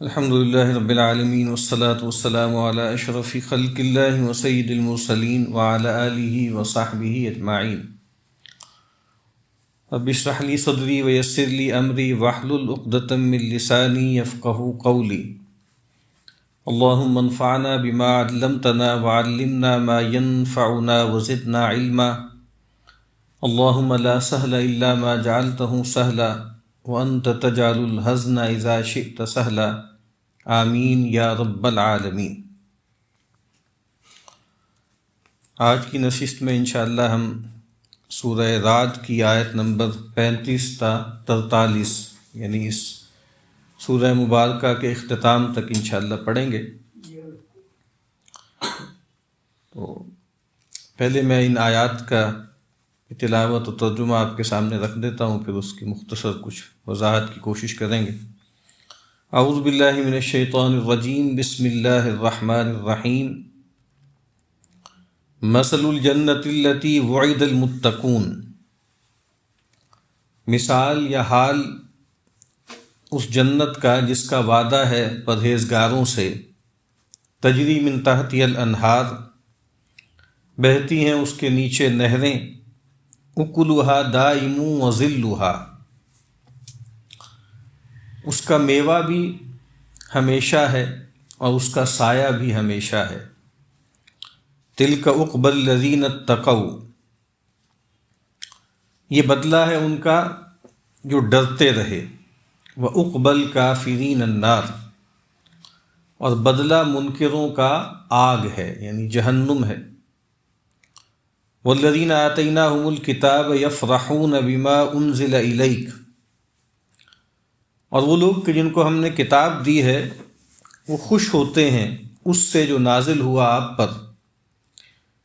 الحمد لله رب العالمين والصلاة والسلام على أشرف خلق الله وسيد المرسلين وعلى آله وصحبه أجمعين. رب اشرح لي صدري ويسر لي أمري واحلل عقدة من لساني يفقهوا قولي. اللهم انفعنا بما علمتنا وعلمنا ما ينفعنا وزدنا علما. اللهم لا سهل إلا ما جعلته سهلا وأنت تجعل الحزن إذا شئت سهلا. آمین یا رب العالمین. آج کی نشست میں انشاءاللہ ہم سورہ رعد کی آیت نمبر 35 تا 43 یعنی اس سورہ مبارکہ کے اختتام تک انشاءاللہ پڑھیں گے. تو پہلے میں ان آیات کا تلاوت و ترجمہ آپ کے سامنے رکھ دیتا ہوں، پھر اس کی مختصر کچھ وضاحت کی کوشش کریں گے. اعوذ باللہ من الشیطان الرجیم. بسم اللہ الرحمن الرحیم. مثل الجنۃ التی وعد المتقون، مثال یا حال اس جنت کا جس کا وعدہ ہے پرہیزگاروں سے. تجری من تحتها الانہار، بہتی ہیں اس کے نیچے نہریں. اکلھا دائم وظلھا، اس کا میوہ بھی ہمیشہ ہے اور اس کا سایہ بھی ہمیشہ ہے. تلک عقبی الذین اتقوا، یہ بدلہ ہے ان کا جو ڈرتے رہے. وعقبی الکافرین النار، اور بدلہ منکروں کا آگ ہے یعنی جہنم ہے. والذین آتیناہم الکتاب یفرحون بما انزل الیک، اور وہ لوگ کہ جن کو ہم نے کتاب دی ہے وہ خوش ہوتے ہیں اس سے جو نازل ہوا آپ پر.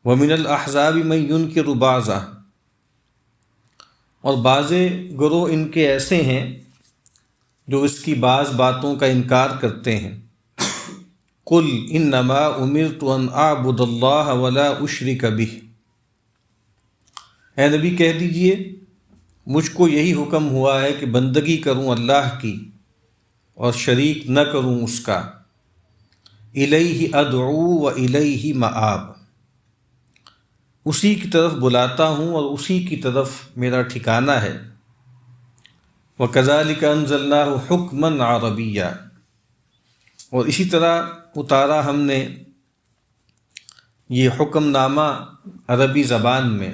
وَمِنَ الْأَحْزَابِ مَن يُنْكِرُ بَعْضَهُ، اور بعض گروہ ان کے ایسے ہیں جو اس کی بعض باتوں کا انکار کرتے ہیں. قُلْ إِنَّمَا أُمِرْتُ أَنْ أَعْبُدَ اللَّهَ وَلَا أُشْرِكَ بِهِ، اے نبی کہہ دیجئے مجھ کو یہی حکم ہوا ہے کہ بندگی کروں اللہ کی اور شریک نہ کروں اس کا. الیہ ادعو و الیہ مآب، اسی کی طرف بلاتا ہوں اور اسی کی طرف میرا ٹھکانہ ہے. وکذالک انزلناہ حکما عربیا، اور اسی طرح اتارا ہم نے یہ حکم نامہ عربی زبان میں.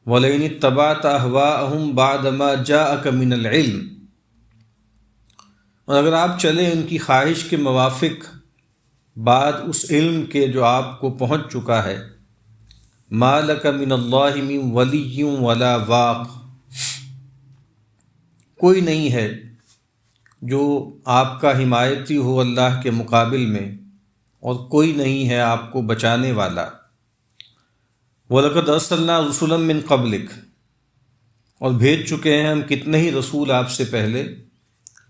وَلَئِنِ اتَّبَعْتَ أَهْوَاءَهُمْ بَعْدَ مَا جَاءَكَ مِنَ الْعِلْمِ، اور اگر آپ چلیں ان کی خواہش کے موافق بعد اس علم کے جو آپ کو پہنچ چکا ہے. مَا لَكَ مِنَ اللَّهِ مِن وَلِيٍّ وَلَا وَاقٍ، کوئی نہیں ہے جو آپ کا حمایتی ہو اللہ کے مقابل میں، اور کوئی نہیں ہے آپ کو بچانے والا. وَلَقَدْ أَرْسَلْنَا رُسُلًا مِّن قَبْلِكَ، اور بھیج چکے ہیں ہم کتنے ہی رسول آپ سے پہلے.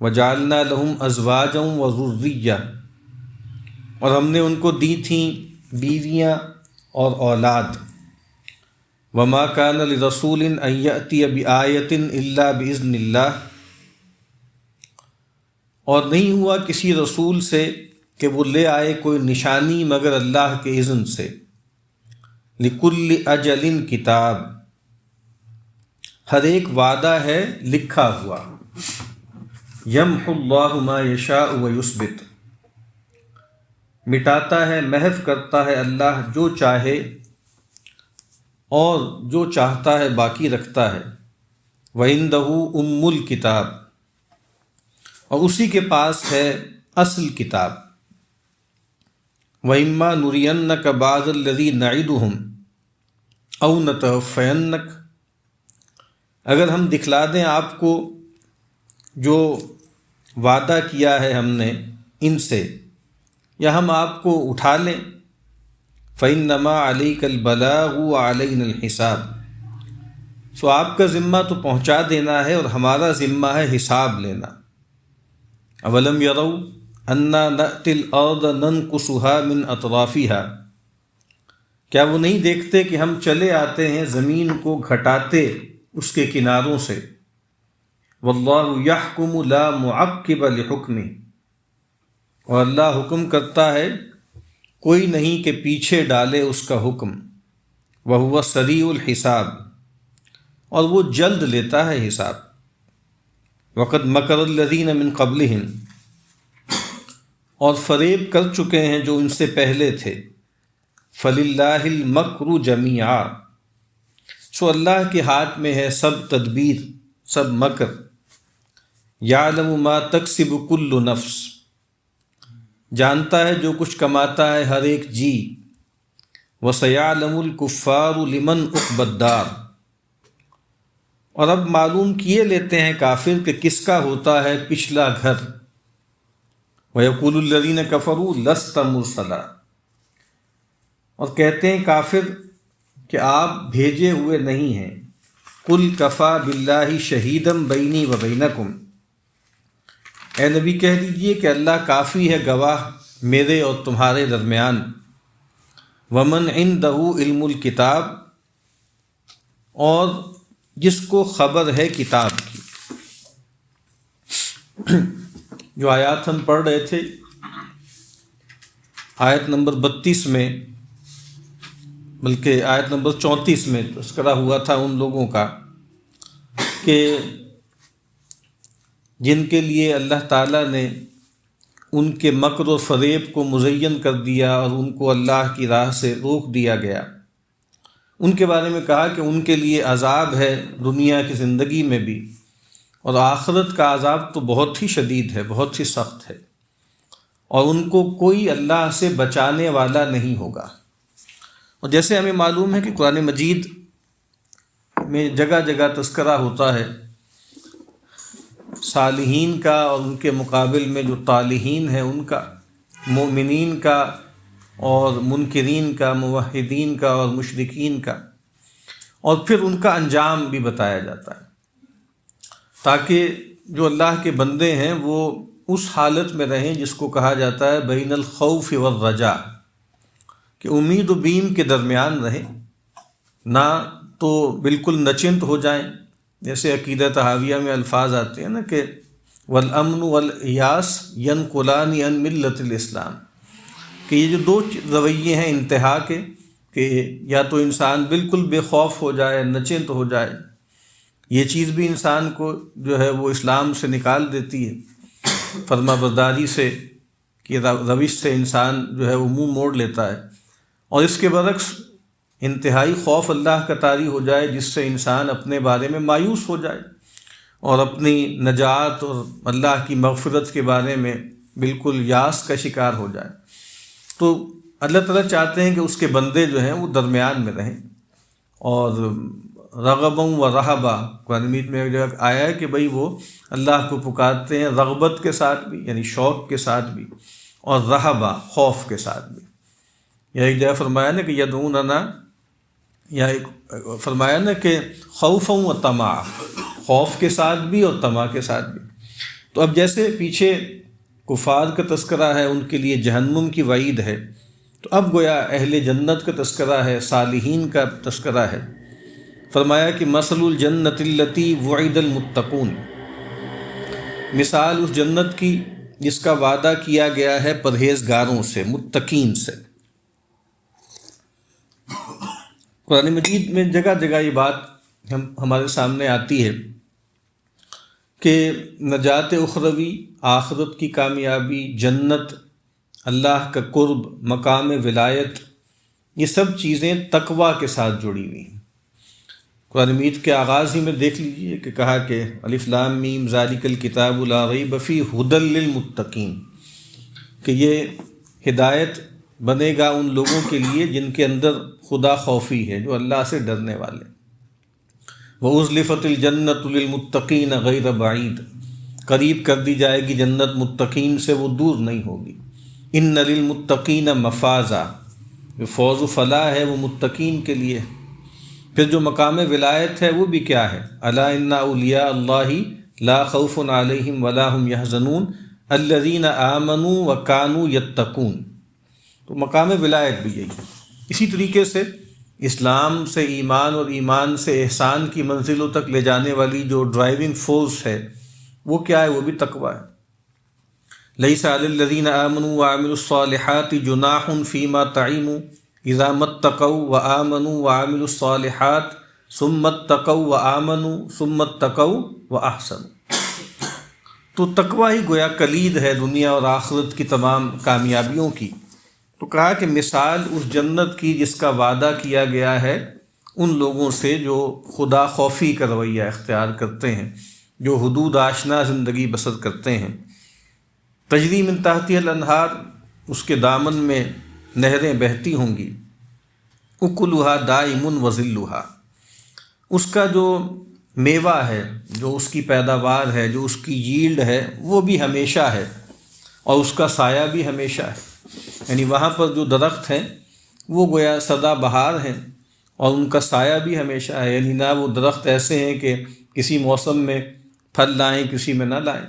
وَجَعَلْنَا لَهُمْ أَزْوَاجًا وَذُرِّيَّةً، اور ہم نے ان کو دی تھیں بیویاں اور اولاد. وَمَا كَانَ لِرَسُولٍ أَن يَأْتِيَ بِآيَةٍ إِلَّا بِإِذْنِ اللَّهِ، اور نہیں ہوا کسی رسول سے کہ وہ لے آئے کوئی نشانی مگر اللہ کے اذن سے. لِكُلِّ أَجَلٍ کتاب، ہر ایک وعدہ ہے لکھا ہوا. یمحو اللہ ما یشاء ویثبت، مٹاتا ہے محو کرتا ہے اللہ جو چاہے اور جو چاہتا ہے باقی رکھتا ہے. وَعِندَهُ أُمُّ الْكِتَابِ، اور اسی کے پاس ہے اصل کتاب. وَإِمَّا نُرِيَنَّكَ بَعْضَ الَّذِي نَعِدُهُمْ أَوْ نَتَوَفَّيَنَّكَ، اگر ہم دکھلا دیں آپ کو جو وعدہ کیا ہے ہم نے ان سے، یا ہم آپ کو اٹھا لیں. فَإِنَّمَا عَلَيْكَ الْبَلَاغُ وَعَلَيْنَا الْحِسَابُ، سو آپ کا ذمہ تو پہنچا دینا ہے اور ہمارا ذمہ ہے حساب لینا. اَوَلَمْ يَرَوْا أَنَّا نَأْتِي الْأَرْضَ نَنْقُصُهَا مِنْ أَطْرَافِهَا، کیا وہ نہیں دیکھتے کہ ہم چلے آتے ہیں زمین کو گھٹاتے اس کے کناروں سے. واللہ یحکم لا معقب لحکمہ، اور اللہ حکم کرتا ہے، کوئی نہیں کہ پیچھے ڈالے اس کا حکم، وَهُوَ سریع الحساب، اور وہ جلد لیتا ہے حساب۔ وَقَدْ مَكَرَ الَّذِينَ مِن قَبْلِهِمْ، اور فریب کر چکے ہیں جو ان سے پہلے تھے، فَلِلَّهِ الْمَكْرُ جَمِيعًا، سو اللہ کے ہاتھ میں ہے سب تدبیر، سب مکر۔ يَعْلَمُ مَا تَكْسِبُ كُلُّ نَفْسٍ، جانتا ہے جو کچھ کماتا ہے ہر ایک جی۔ وَسَيَعْلَمُ الْكُفَّارُ لِمَنْ عُقْبَى الدَّارِ، اور اب معلوم کیے لیتے ہیں کافر کہ کس کا ہوتا ہے پچھلا گھر۔ وَيَقُولُ الَّذِينَ كَفَرُوا لَسْتَ مُرْسَلًا، اور کہتے ہیں کافر کہ آپ بھیجے ہوئے نہیں ہیں۔ قُلْ كَفَى بِاللَّهِ شَهِيدًا بَيْنِي وَبَيْنَكُمْ، اے نبی کہہ دیجئے کہ اللہ کافی ہے گواہ میرے اور تمہارے درمیان۔ وَمَنْ عِنْدَهُ عِلْمُ الْكِتَابِ، اور جس کو خبر ہے کتاب کی۔ جو آیات ہم پڑھ رہے تھے، آیت نمبر 32 میں، بلکہ آیت نمبر 34 میں تذکرہ ہوا تھا ان لوگوں کا کہ جن کے لیے اللہ تعالیٰ نے ان کے مکر و فریب کو مزین کر دیا اور ان کو اللہ کی راہ سے روک دیا گیا۔ ان کے بارے میں کہا کہ ان کے لیے عذاب ہے دنیا کی زندگی میں بھی، اور آخرت کا عذاب تو بہت ہی شدید ہے، بہت ہی سخت ہے، اور ان کو کوئی اللہ سے بچانے والا نہیں ہوگا۔ اور جیسے ہمیں معلوم ہے کہ قرآن مجید میں جگہ جگہ تذکرہ ہوتا ہے صالحین کا اور ان کے مقابل میں جو طالحین ہیں ان کا، مومنین کا اور منکرین کا، موحدین کا اور مشرکین کا، اور پھر ان کا انجام بھی بتایا جاتا ہے تاکہ جو اللہ کے بندے ہیں وہ اس حالت میں رہیں جس کو کہا جاتا ہے بین الخوف والرجاء، کہ امید و بیم کے درمیان رہیں، نہ تو بالکل نچنت ہو جائیں، جیسے عقیدہ طحاویہ میں الفاظ آتے ہیں نا کہ والامن والیاس ینقلان عن ملت الاسلام، کہ یہ جو دو رویے ہیں انتہا کے، کہ یا تو انسان بالکل بے خوف ہو جائے، نچنت ہو جائے، یہ چیز بھی انسان کو جو ہے وہ اسلام سے نکال دیتی ہے، فرما برداری سے کی روش سے انسان جو ہے وہ منہ موڑ لیتا ہے، اور اس کے برعکس انتہائی خوف اللہ کا طاری ہو جائے جس سے انسان اپنے بارے میں مایوس ہو جائے اور اپنی نجات اور اللہ کی مغفرت کے بارے میں بالکل یاس کا شکار ہو جائے۔ تو اللہ تعالیٰ چاہتے ہیں کہ اس کے بندے جو ہیں وہ درمیان میں رہیں، اور رغباً و رہبا، قرآن مجید میں ایک جگہ آیا ہے کہ بھئی وہ اللہ کو پکارتے ہیں رغبت کے ساتھ بھی، یعنی شوق کے ساتھ بھی، اور رہبا خوف کے ساتھ بھی۔ یا ایک جگہ فرمایا نا کہ یدعوننا، یا ایک فرمایا نا کہ خوفاً و طمعا، خوف کے ساتھ بھی اور طمع کے ساتھ بھی۔ تو اب جیسے پیچھے کفار کا تذکرہ ہے، ان کے لیے جہنم کی وعید ہے، تو اب گویا اہل جنت کا تذکرہ ہے، صالحین کا تذکرہ ہے۔ فرمایا کہ مثل الجنت التی وعد المتقون، مثال اس جنت کی جس کا وعدہ کیا گیا ہے پرہیزگاروں سے، متقین سے۔ قرآن مجید میں جگہ جگہ یہ بات ہمارے سامنے آتی ہے کہ نجات اخروی، آخرت کی کامیابی، جنت، اللہ کا قرب، مقام ولایت، یہ سب چیزیں تقوی کے ساتھ جڑی ہوئی ہیں۔ قرآن مجید کے آغاز ہی میں دیکھ لیجئے کہ کہا کہ الف لام میم ذالک الکتاب لا ریب فیہ ھدی للمتقین، کہ یہ ہدایت بنے گا ان لوگوں کے لیے جن کے اندر خدا خوفی ہے، جو اللہ سے ڈرنے والے۔ وَأُزْلِفَتِ الْجَنَّةُ لِلْمُتَّقِينَ غَيْرَ بَعِيدٍ، قریب کر دی جائے گی جنت متقین سے، وہ دور نہیں ہوگی۔ إِنَّ لِلْمُتَّقِينَ مَفَازًا، جو فوز و فلاح ہے وہ متقین کے لیے۔ پھر جو مقام ولایت ہے وہ بھی کیا ہے؟ أَلَا إِنَّ أَوْلِيَاءَ اللَّهِ لَا خَوْفٌ عَلَيْهِمْ وَلَا هُمْ يَحْزَنُونَ الَّذِينَ آمَنُوا وَكَانُوا يَتَّقُونَ۔ تو مقام ولایت بھی یہی ہے۔ اسی طریقے سے اسلام سے ایمان اور ایمان سے احسان کی منزلوں تک لے جانے والی جو ڈرائیونگ فورس ہے وہ کیا ہے؟ وہ بھی تقویٰ ہے۔ لیس علی الذین آمنوا وعملوا الصالحات جناح فیما طعموا اذا ما اتقوا وآمنوا وعملوا الصالحات ثم اتقوا وآمنوا ثم اتقوا واحسنوا۔ تو تقوی ہی گویا کلید ہے دنیا اور آخرت کی تمام کامیابیوں کی۔ تو کہا کہ مثال اس جنت کی جس کا وعدہ کیا گیا ہے ان لوگوں سے جو خدا خوفی کا رویہ اختیار کرتے ہیں، جو حدود آشنا زندگی بسر کرتے ہیں۔ تجری من تحتها الانہار، اس کے دامن میں نہریں بہتی ہوں گی۔ اکلها دائم وظلها، اس کا جو میوہ ہے، جو اس کی پیداوار ہے، جو اس کی ییلڈ ہے، وہ بھی ہمیشہ ہے اور اس کا سایہ بھی ہمیشہ ہے۔ یعنی وہاں پر جو درخت ہیں وہ گویا سدا بہار ہیں اور ان کا سایہ بھی ہمیشہ ہے۔ یعنی نہ وہ درخت ایسے ہیں کہ کسی موسم میں پھل لائیں کسی میں نہ لائیں،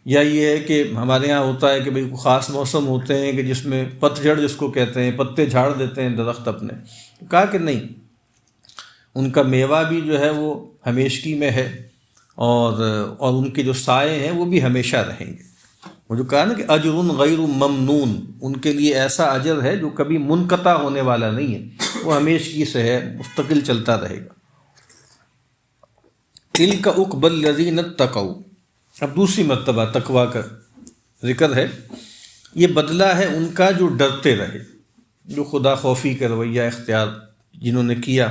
یا یہ ہے کہ ہمارے ہاں ہوتا ہے کہ بھئی خاص موسم ہوتے ہیں کہ جس میں پت جھڑ جس کو کہتے ہیں، پتے جھاڑ دیتے ہیں درخت اپنے۔ کہا کہ نہیں، ان کا میوہ بھی جو ہے وہ ہمیشگی میں ہے اور ان کے جو سائے ہیں وہ بھی ہمیشہ رہیں گے۔ وہ جو کہا نا کہ اجر غیر ممنون، ان کے لیے ایسا اجر ہے جو کبھی منقطع ہونے والا نہیں ہے، وہ ہمیشگی سے ہے، مستقل چلتا رہے گا۔ تلک عقبی الذین اتقوا، اب دوسری مرتبہ تقوی کا ذکر ہے۔ یہ بدلہ ہے ان کا جو ڈرتے رہے، جو خدا خوفی کا رویہ اختیار جنہوں نے کیا،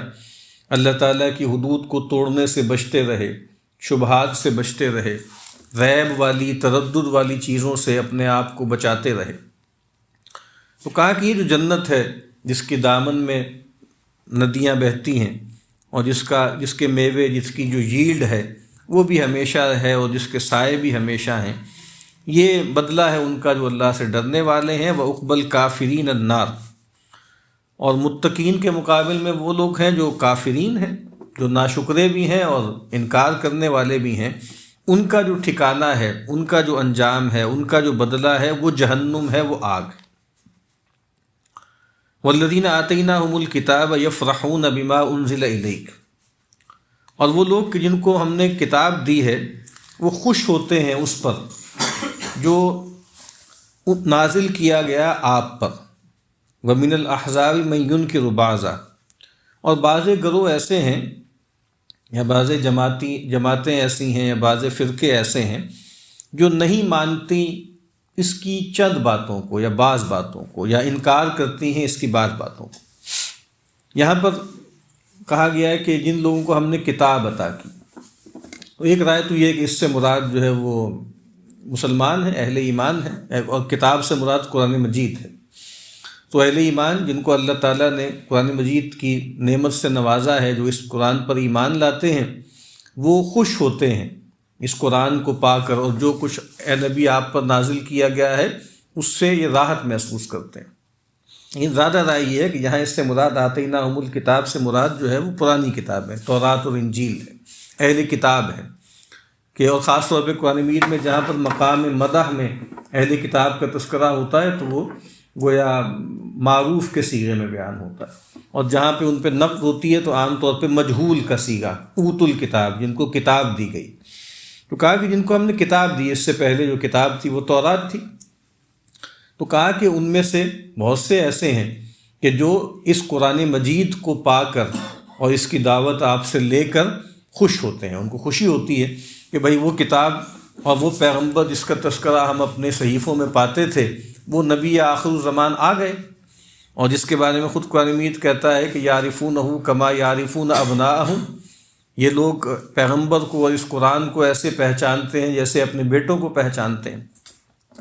اللہ تعالیٰ کی حدود کو توڑنے سے بچتے رہے، شبہات سے بچتے رہے، ریب والی تردد والی چیزوں سے اپنے آپ کو بچاتے رہے۔ تو کہا کہ یہ جو جنت ہے جس کے دامن میں ندیاں بہتی ہیں اور جس کے میوے، جس کی جو ییلڈ ہے وہ بھی ہمیشہ ہے اور جس کے سائے بھی ہمیشہ ہیں، یہ بدلہ ہے ان کا جو اللہ سے ڈرنے والے ہیں۔ وَعُقْبَى الْكَافِرِينَ النَّارِ، اور متقین کے مقابل میں وہ لوگ ہیں جو کافرین ہیں، جو ناشکرے بھی ہیں اور انکار کرنے والے بھی ہیں، ان کا جو ٹھکانہ ہے، ان کا جو انجام ہے، ان کا جو بدلہ ہے وہ جہنم ہے، وہ آگ ہے۔ وَالَّذِينَ آتَيْنَاهُمُ الْكِتَابَ يَفْرَحُونَ بِمَا أُنزِلَ إِلَيْكَ، اور وہ لوگ کہ جن کو ہم نے کتاب دی ہے وہ خوش ہوتے ہیں اس پر جو نازل کیا گیا آپ پر۔ وَمِنَ الْأَحْزَابِ مَن يُنْكِرُ بَعْضًا، اور بعض گروہ ایسے ہیں یا بعض جماعتیں ایسی ہیں یا بعض فرقے ایسے ہیں جو نہیں مانتی اس کی چند باتوں کو یا بعض باتوں کو، یا انکار کرتی ہیں اس کی بعض باتوں کو۔ یہاں پر کہا گیا ہے کہ جن لوگوں کو ہم نے کتاب عطا کی، تو ایک رائے تو یہ ہے کہ اس سے مراد جو ہے وہ مسلمان ہیں، اہل ایمان ہیں، اور کتاب سے مراد قرآن مجید ہے۔ تو اہل ایمان جن کو اللہ تعالیٰ نے قرآن مجید کی نعمت سے نوازا ہے، جو اس قرآن پر ایمان لاتے ہیں، وہ خوش ہوتے ہیں اس قرآن کو پا کر، اور جو کچھ اے نبی آپ پر نازل کیا گیا ہے اس سے یہ راحت محسوس کرتے ہیں۔ یہ زیادہ رائے یہ ہے کہ یہاں اس سے مراد آتیناہم الکتاب سے مراد جو ہے وہ پرانی کتاب ہے، تورات اور انجیل ہے، اہل کتاب ہے کہ، اور خاص طور پہ قرآن مجید میں جہاں پر مقام مدح میں اہل کتاب کا تذکرہ ہوتا ہے تو وہ گویا معروف کے صیغے میں بیان ہوتا ہے، اور جہاں پہ ان پہ نقد ہوتی ہے تو عام طور پہ مجہول کا صیغہ، اوت الکتاب، جن کو کتاب دی گئی۔ تو کہا کہ جن کو ہم نے کتاب دی، اس سے پہلے جو کتاب تھی وہ تورات تھی، تو کہا کہ ان میں سے بہت سے ایسے ہیں کہ جو اس قرآن مجید کو پا کر اور اس کی دعوت آپ سے لے کر خوش ہوتے ہیں، ان کو خوشی ہوتی ہے کہ بھئی وہ کتاب اور وہ پیغمبر جس کا تذکرہ ہم اپنے صحیفوں میں پاتے تھے، وہ نبی آخر الزمان آ گئے، اور جس کے بارے میں خود قرآن مجید کہتا ہے کہ یعرفونہ کما یعرفون ابناءہم، یہ لوگ پیغمبر کو اور اس قرآن کو ایسے پہچانتے ہیں جیسے اپنے بیٹوں کو پہچانتے ہیں۔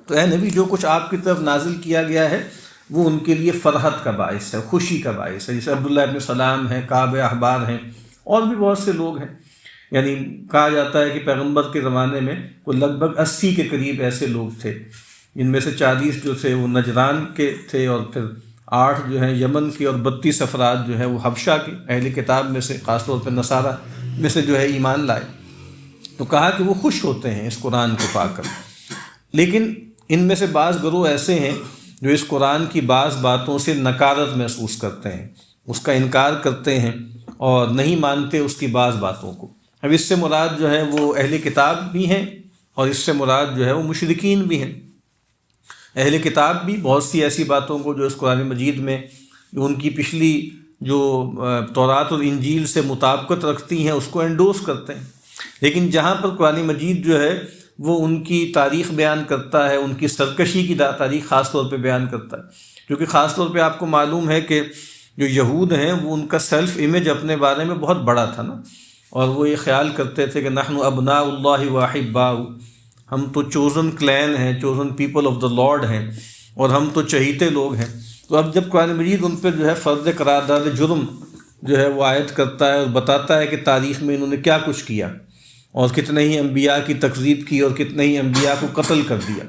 تو اے نبی، جو کچھ آپ کی طرف نازل کیا گیا ہے وہ ان کے لیے فرحت کا باعث ہے، خوشی کا باعث ہے، جیسے عبداللہ ابن سلام ہیں، کعب احبار ہیں، اور بھی بہت سے لوگ ہیں۔ یعنی کہا جاتا ہے کہ پیغمبر کے زمانے میں وہ لگ بھگ 80 کے قریب ایسے لوگ تھے، جن میں سے 40 جو تھے وہ نجران کے تھے، اور پھر 8 جو ہیں یمن کے، اور 32 افراد جو ہیں وہ حبشہ کے اہل کتاب میں سے، خاص طور پہ نصارہ میں سے جو ہے ایمان لائے۔ تو کہا کہ وہ خوش ہوتے ہیں اس قرآن کو پا کر، لیکن ان میں سے بعض گروہ ایسے ہیں جو اس قرآن کی بعض باتوں سے نکارت محسوس کرتے ہیں، اس کا انکار کرتے ہیں اور نہیں مانتے اس کی بعض باتوں کو۔ اب اس سے مراد جو ہے وہ اہل کتاب بھی ہیں، اور اس سے مراد جو ہے وہ مشرکین بھی ہیں۔ اہل کتاب بھی بہت سی ایسی باتوں کو جو اس قرآن مجید میں ان کی پچھلی جو تورات اور انجیل سے مطابقت رکھتی ہیں اس کو انڈورس کرتے ہیں، لیکن جہاں پر قرآن مجید جو ہے وہ ان کی تاریخ بیان کرتا ہے، ان کی سرکشی کی تاریخ خاص طور پہ بیان کرتا ہے، کیونکہ خاص طور پہ آپ کو معلوم ہے کہ جو یہود ہیں وہ ان کا سیلف امیج اپنے بارے میں بہت بڑا تھا نا، اور وہ یہ خیال کرتے تھے کہ نحن ابناء اللہ واحباء، ہم تو چوزن کلین ہیں، chosen people of the lord ہیں، اور ہم تو چہیتے لوگ ہیں۔ تو اب جب قرآن مجید ان پہ جو ہے فرض قرارداد جرم جو ہے وہ عائد کرتا ہے اور بتاتا ہے کہ تاریخ میں انہوں نے کیا کچھ کیا اور کتنے ہی انبیاء کی تکذیب کی اور کتنے ہی انبیاء کو قتل کر دیا،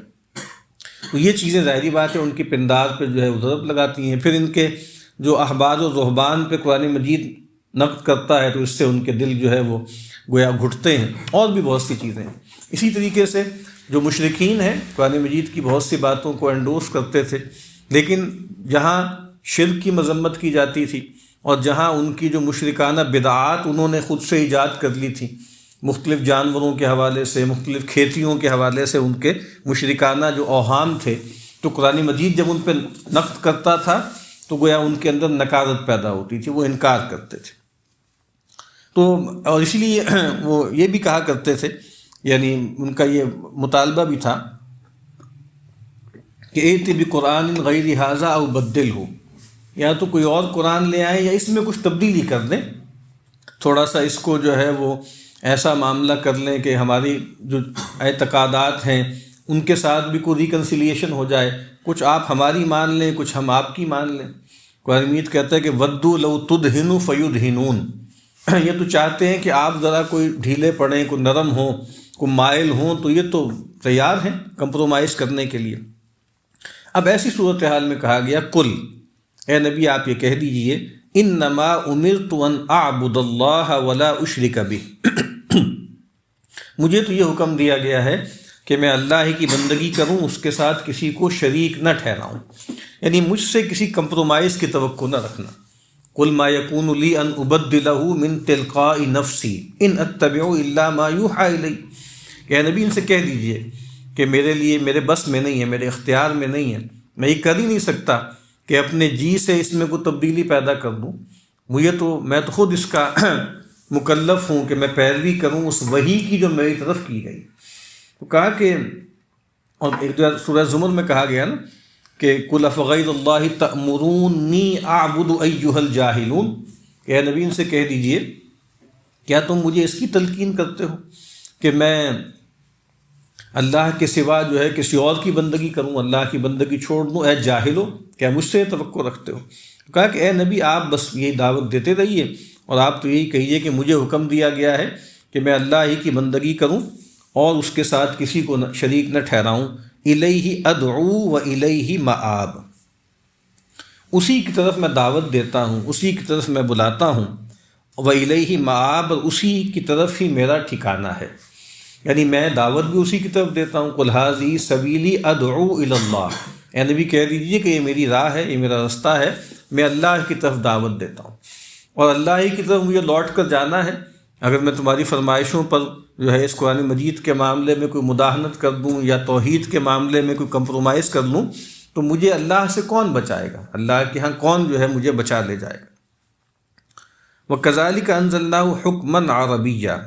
تو یہ چیزیں ظاہری بات ہے ان کی پندار پہ جو ہے ضرب لگاتی ہیں۔ پھر ان کے جو احبار و رہبان پہ قرآن مجید نقد کرتا ہے تو اس سے ان کے دل جو ہے وہ گویا گھٹتے ہیں، اور بھی بہت سی چیزیں ہیں۔ اسی طریقے سے جو مشرکین ہیں قرآن مجید کی بہت سی باتوں کو انڈورس کرتے تھے، لیکن جہاں شرک کی مذمت کی جاتی تھی اور جہاں ان کی جو مشرکانہ بدعات انہوں نے خود سے ایجاد کر لی تھی، مختلف جانوروں کے حوالے سے، مختلف کھیتیوں کے حوالے سے ان کے مشرکانہ جو اوہام تھے، تو قرآن مجید جب ان پہ نقد کرتا تھا تو گویا ان کے اندر نکارت پیدا ہوتی تھی، وہ انکار کرتے تھے۔ تو اور اسی لیے وہ یہ بھی کہا کرتے تھے، یعنی ان کا یہ مطالبہ بھی تھا کہ ایتی بقرآن غیر ھذا او بدلہ، یا تو کوئی اور قرآن لے آئیں یا اس میں کچھ تبدیلی کر دیں، تھوڑا سا اس کو جو ہے وہ ایسا معاملہ کر لیں کہ ہماری جو اعتقادات ہیں ان کے ساتھ بھی کوئی ریکنسیلیشن ہو جائے، کچھ آپ ہماری مان لیں کچھ ہم آپ کی مان لیں۔ قرآن مجید کہتا ہے کہ ودوا لو تدہن فیدہنون، یہ تو چاہتے ہیں کہ آپ ذرا کوئی ڈھیلے پڑیں، کوئی نرم ہوں، کوئی مائل ہوں، تو یہ تو تیار ہیں کمپرومائز کرنے کے لیے۔ اب ایسی صورتحال میں کہا گیا قل، اے نبی آپ یہ کہہ دیجئے، انما امرت ان اعبد اللہ ولا اشرک بہ، مجھے تو یہ حکم دیا گیا ہے کہ میں اللہ ہی کی بندگی کروں، اس کے ساتھ کسی کو شریک نہ ٹھہراؤں، یعنی مجھ سے کسی کمپرومائز کی توقع نہ رکھنا۔ قل ما یکون لی ان ابدلہ من تلقاء نفسی ان اتبع الا ما یوحی الی، کہ اے نبی ان سے کہہ دیجئے کہ میرے لیے، میرے بس میں نہیں ہے، میرے اختیار میں نہیں ہے، میں یہ کر ہی نہیں سکتا کہ اپنے جی سے اس میں کوئی تبدیلی پیدا کر دوں، میں تو خود اس کا مکلف ہوں کہ میں پیروی کروں اس وحی کی جو میری طرف کی گئی۔ تو کہا کہ، اور ایک جو سورہ زمر میں کہا گیا نا کہ قل افغیر اللہ تأمرونی اعبد ایھا الجاہلون، کہ اے نبی ان سے کہہ دیجئے کیا تم مجھے اس کی تلقین کرتے ہو کہ میں اللہ کے سوا جو ہے کسی اور کی بندگی کروں، اللہ کی بندگی چھوڑ دوں، اے جاہلو، کیا مجھ سے توقع رکھتے ہو؟ تو کہا کہ اے نبی آپ بس یہی دعوت دیتے رہیے، اور آپ تو یہی کہیے کہ مجھے حکم دیا گیا ہے کہ میں اللہ ہی کی بندگی کروں اور اس کے ساتھ کسی کو شریک نہ ٹھہراؤں، الیہ ادعو و الیہ مآب، اسی کی طرف میں دعوت دیتا ہوں، اسی کی طرف میں بلاتا ہوں، و الیہ مآب، اور اسی کی طرف ہی میرا ٹھکانہ ہے، یعنی میں دعوت بھی اسی کی طرف دیتا ہوں۔ قل ھذہ سبیلی ادعو الی اللہ، اے نبی کہہ دیجیے کہ یہ میری راہ ہے، یہ میرا رستہ ہے، میں اللہ کی طرف دعوت دیتا ہوں، اور اللہ ہی کی طرف مجھے لوٹ کر جانا ہے۔ اگر میں تمہاری فرمائشوں پر جو ہے اس قرآن مجید کے معاملے میں کوئی مداہنت کر دوں یا توحید کے معاملے میں کوئی کمپرومائز کر لوں تو مجھے اللہ سے کون بچائے گا؟ اللہ کے ہاں کون جو ہے مجھے بچا لے جائے گا؟ وَكَذَلِكَ أَنزَلْنَاهُ حُكْمًا عَرَبِيًّا،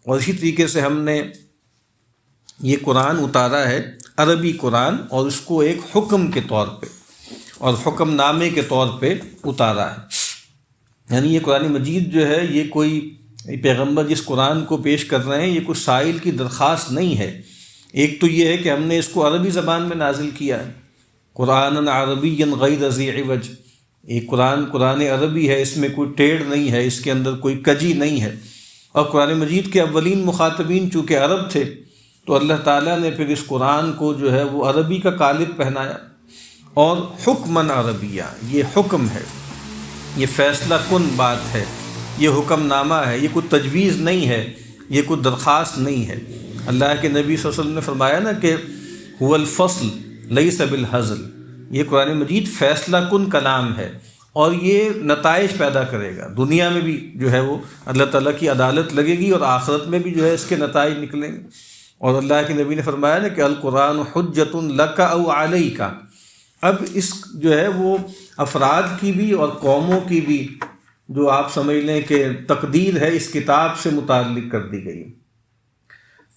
اور اسی طریقے سے ہم نے یہ قرآن اتارا ہے عربی قرآن، اور اس کو ایک حکم کے طور پہ اور حکم نامے کے طور پہ اتارا ہے، یعنی یہ قرآن مجید جو ہے یہ کوئی پیغمبر جس قرآن کو پیش کر رہے ہیں یہ کوئی سائل کی درخواست نہیں ہے۔ ایک تو یہ ہے کہ ہم نے اس کو عربی زبان میں نازل کیا ہے، قرآن عربی غیر ذی عوج، ایک قرآن عربی ہے، اس میں کوئی ٹیڑھ نہیں ہے، اس کے اندر کوئی کجی نہیں ہے، اور قرآن مجید کے اولین مخاطبین چونکہ عرب تھے تو اللہ تعالیٰ نے پھر اس قرآن کو جو ہے وہ عربی کا قالب پہنایا، اور حکماً عربیہ، یہ حکم ہے، یہ فیصلہ کن بات ہے، یہ حکم نامہ ہے، یہ کوئی تجویز نہیں ہے، یہ کوئی درخواست نہیں ہے۔ اللہ کے نبی صلی اللہ علیہ وسلم نے فرمایا نا کہ هو الفصل لیس بالہزل، یہ قرآن مجید فیصلہ کن کلام ہے اور یہ نتائج پیدا کرے گا، دنیا میں بھی جو ہے وہ اللہ تعالیٰ کی عدالت لگے گی اور آخرت میں بھی جو ہے اس کے نتائج نکلیں گے، اور اللہ کے نبی نے فرمایا نا کہ القرآن حجۃ لک او علیک۔ اب اس جو ہے وہ افراد کی بھی اور قوموں کی بھی جو آپ سمجھ لیں کہ تقدیر ہے اس کتاب سے متعلق کر دی گئی۔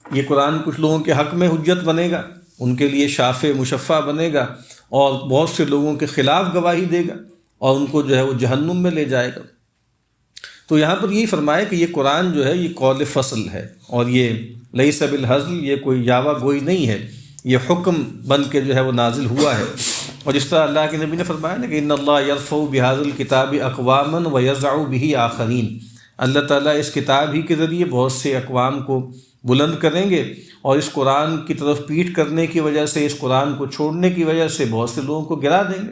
یہ قرآن کچھ لوگوں کے حق میں حجت بنے گا، ان کے لیے شافع مشفع بنے گا، اور بہت سے لوگوں کے خلاف گواہی دے گا اور ان کو جو ہے وہ جہنم میں لے جائے گا۔ تو یہاں پر یہی فرمایا کہ یہ قرآن جو ہے یہ قول فصل ہے، اور یہ لیس بالہزل، یہ کوئی یاوہ گوئی نہیں ہے، یہ حکم بن کے جو ہے وہ نازل ہوا ہے۔ اور جس طرح اللہ کے نبی نے فرمایا نا کہ ان اللہ یرفع بہذا الکتاب اقواما ویضع بہ آخرین، اللہ تعالیٰ اس کتاب ہی کے ذریعے بہت سے اقوام کو بلند کریں گے، اور اس قرآن کی طرف پیٹھ کرنے کی وجہ سے، اس قرآن کو چھوڑنے کی وجہ سے بہت سے لوگوں کو گرا دیں گے۔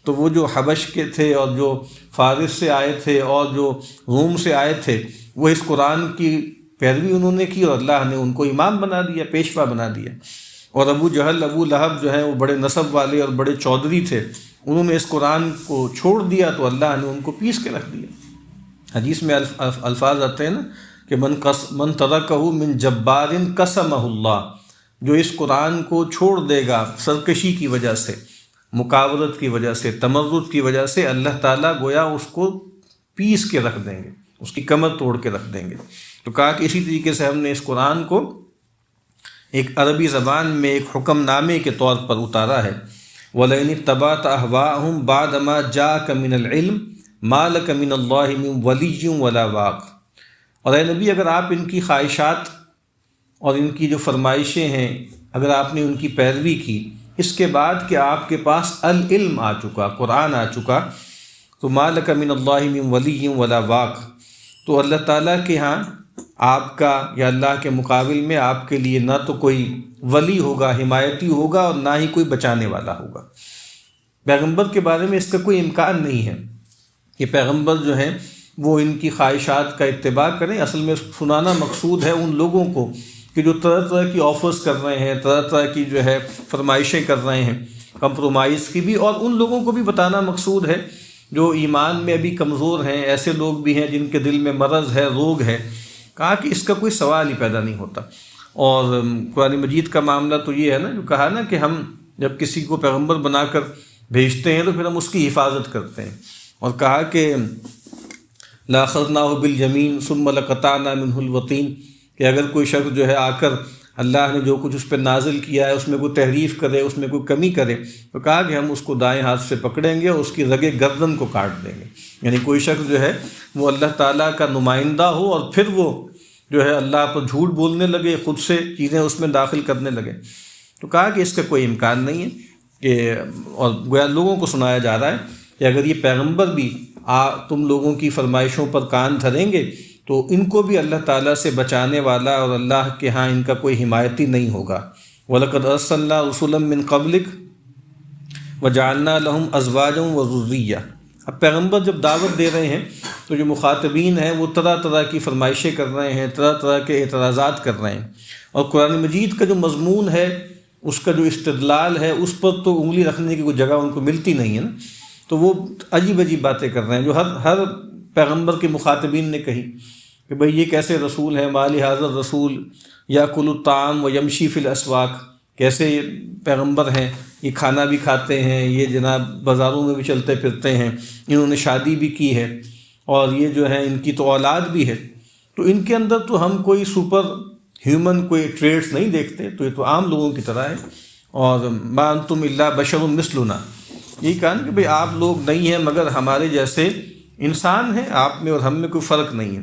تو وہ جو حبش کے تھے اور جو فارس سے آئے تھے اور جو روم سے آئے تھے، وہ اس قرآن کی پیروی انہوں نے کی، اور اللہ نے ان کو امام بنا دیا، پیشوا بنا دیا۔ اور ابو جہل، ابو لہب جو ہیں وہ بڑے نسب والے اور بڑے چودھری تھے، انہوں نے اس قرآن کو چھوڑ دیا تو اللہ نے ان کو پیس کے رکھ دیا۔ حدیث میں الفاظ آتے ہیں نا کہ من ترکہ من جبار قسمہ اللہ، جو اس قرآن کو چھوڑ دے گا سرکشی کی وجہ سے، مقاورت کی وجہ سے، تمرد کی وجہ سے، اللہ تعالیٰ گویا اس کو پیس کے رکھ دیں گے، اس کی کمر توڑ کے رکھ دیں گے۔ تو کہا کہ اسی طریقے سے ہم نے اس قرآن کو ایک عربی زبان میں ایک حکم نامے کے طور پر اتارا ہے۔ وَلَئِنِ اتَّبَعْتَ أَهْوَاءَهُمْ بَعْدَ مَا جَاءَكَ مِنَ الْعِلْمِ مَا لَكَ مِنَ اللَّهِ مِنْ وَلِيٍّ وَلَا وَاقٍ۔ اور اے نبی، اگر آپ ان کی خواہشات اور ان کی جو فرمائشیں ہیں، اگر آپ نے ان کی پیروی کی، اس کے بعد کہ آپ کے پاس العلم آ چکا، قرآن آ چکا، تو مَا لَكَ مِنَ اللَّهِ مِنْ وَلِيٍّ وَلَا وَاقٍ، تو اللہ تعالیٰ کے ہاں آپ کا یا اللہ کے مقابل میں آپ کے لیے نہ تو کوئی ولی ہوگا، حمایتی ہوگا، اور نہ ہی کوئی بچانے والا ہوگا۔ پیغمبر کے بارے میں اس کا کوئی امکان نہیں ہے کہ پیغمبر جو ہیں وہ ان کی خواہشات کا اتباع کریں۔ اصل میں سنانا مقصود ہے ان لوگوں کو کہ جو طرح طرح کی آفرز کر رہے ہیں، طرح طرح کی جو ہے فرمائشیں کر رہے ہیں کمپرومائز کی بھی، اور ان لوگوں کو بھی بتانا مقصود ہے جو ایمان میں ابھی کمزور ہیں، ایسے لوگ بھی ہیں جن کے دل میں مرض ہے، روگ ہے۔ کہا کہ اس کا کوئی سوال ہی پیدا نہیں ہوتا۔ اور قرآن مجید کا معاملہ تو یہ ہے نا، جو کہا نا کہ ہم جب کسی کو پیغمبر بنا کر بھیجتے ہیں تو پھر ہم اس کی حفاظت کرتے ہیں، اور کہا کہ لَأَخَذْنَاهُ بِالْيَمِينِ ثُمَّ لَقَطَعْنَا مِنْهُ الْوَتِينَ، کہ اگر کوئی شخص جو ہے آ کر اللہ نے جو کچھ اس پہ نازل کیا ہے اس میں کوئی تحریف کرے، اس میں کوئی کمی کرے، تو کہا کہ ہم اس کو دائیں ہاتھ سے پکڑیں گے اور اس کی رگ گردن کو کاٹ دیں گے۔ یعنی کوئی شخص جو ہے وہ اللہ تعالیٰ کا نمائندہ ہو اور پھر وہ جو ہے اللہ پر جھوٹ بولنے لگے، خود سے چیزیں اس میں داخل کرنے لگے، تو کہا کہ اس کا کوئی امکان نہیں ہے کہ، اور گویا لوگوں کو سنایا جا رہا ہے کہ اگر یہ پیغمبر بھی تم لوگوں کی فرمائشوں پر کان دھریں گے تو ان کو بھی اللہ تعالیٰ سے بچانے والا اور اللہ کے ہاں ان کا کوئی حمایتی نہیں ہوگا۔ وَلَقَدْ أَرْسَلْنَا رُسُلًا مِّن قَبْلِكَ وَجَعَلْنَا لَهُمْ أَزْوَاجًا وَذُرِّيَّةً۔ اب پیغمبر جب دعوت دے رہے ہیں تو جو مخاطبین ہیں وہ طرح طرح کی فرمائشیں کر رہے ہیں، طرح طرح کے اعتراضات کر رہے ہیں، اور قرآن مجید کا جو مضمون ہے، اس کا جو استدلال ہے، اس پر تو انگلی رکھنے کی کوئی جگہ ان کو ملتی نہیں ہے نا، تو وہ عجیب عجیب باتیں کر رہے ہیں جو ہر پیغمبر کے مخاطبین نے کہی کہ بھئی یہ کیسے رسول ہے، مالی حاضر رسول یاکل الطعام و یمشی فی الاسواق، کیسے یہ پیغمبر ہیں، یہ کھانا بھی کھاتے ہیں، یہ جناب بازاروں میں بھی چلتے پھرتے ہیں، انہوں نے شادی بھی کی ہے، اور یہ جو ہے ان کی تو اولاد بھی ہے، تو ان کے اندر تو ہم کوئی سپر ہیومن کوئی ٹریٹس نہیں دیکھتے، تو یہ تو عام لوگوں کی طرح ہے، اور ما انتم الا بشر مثلنا، یہی کہا کہ بھئی آپ لوگ نہیں ہیں مگر ہمارے جیسے انسان ہیں، آپ میں اور ہم میں کوئی فرق نہیں ہے۔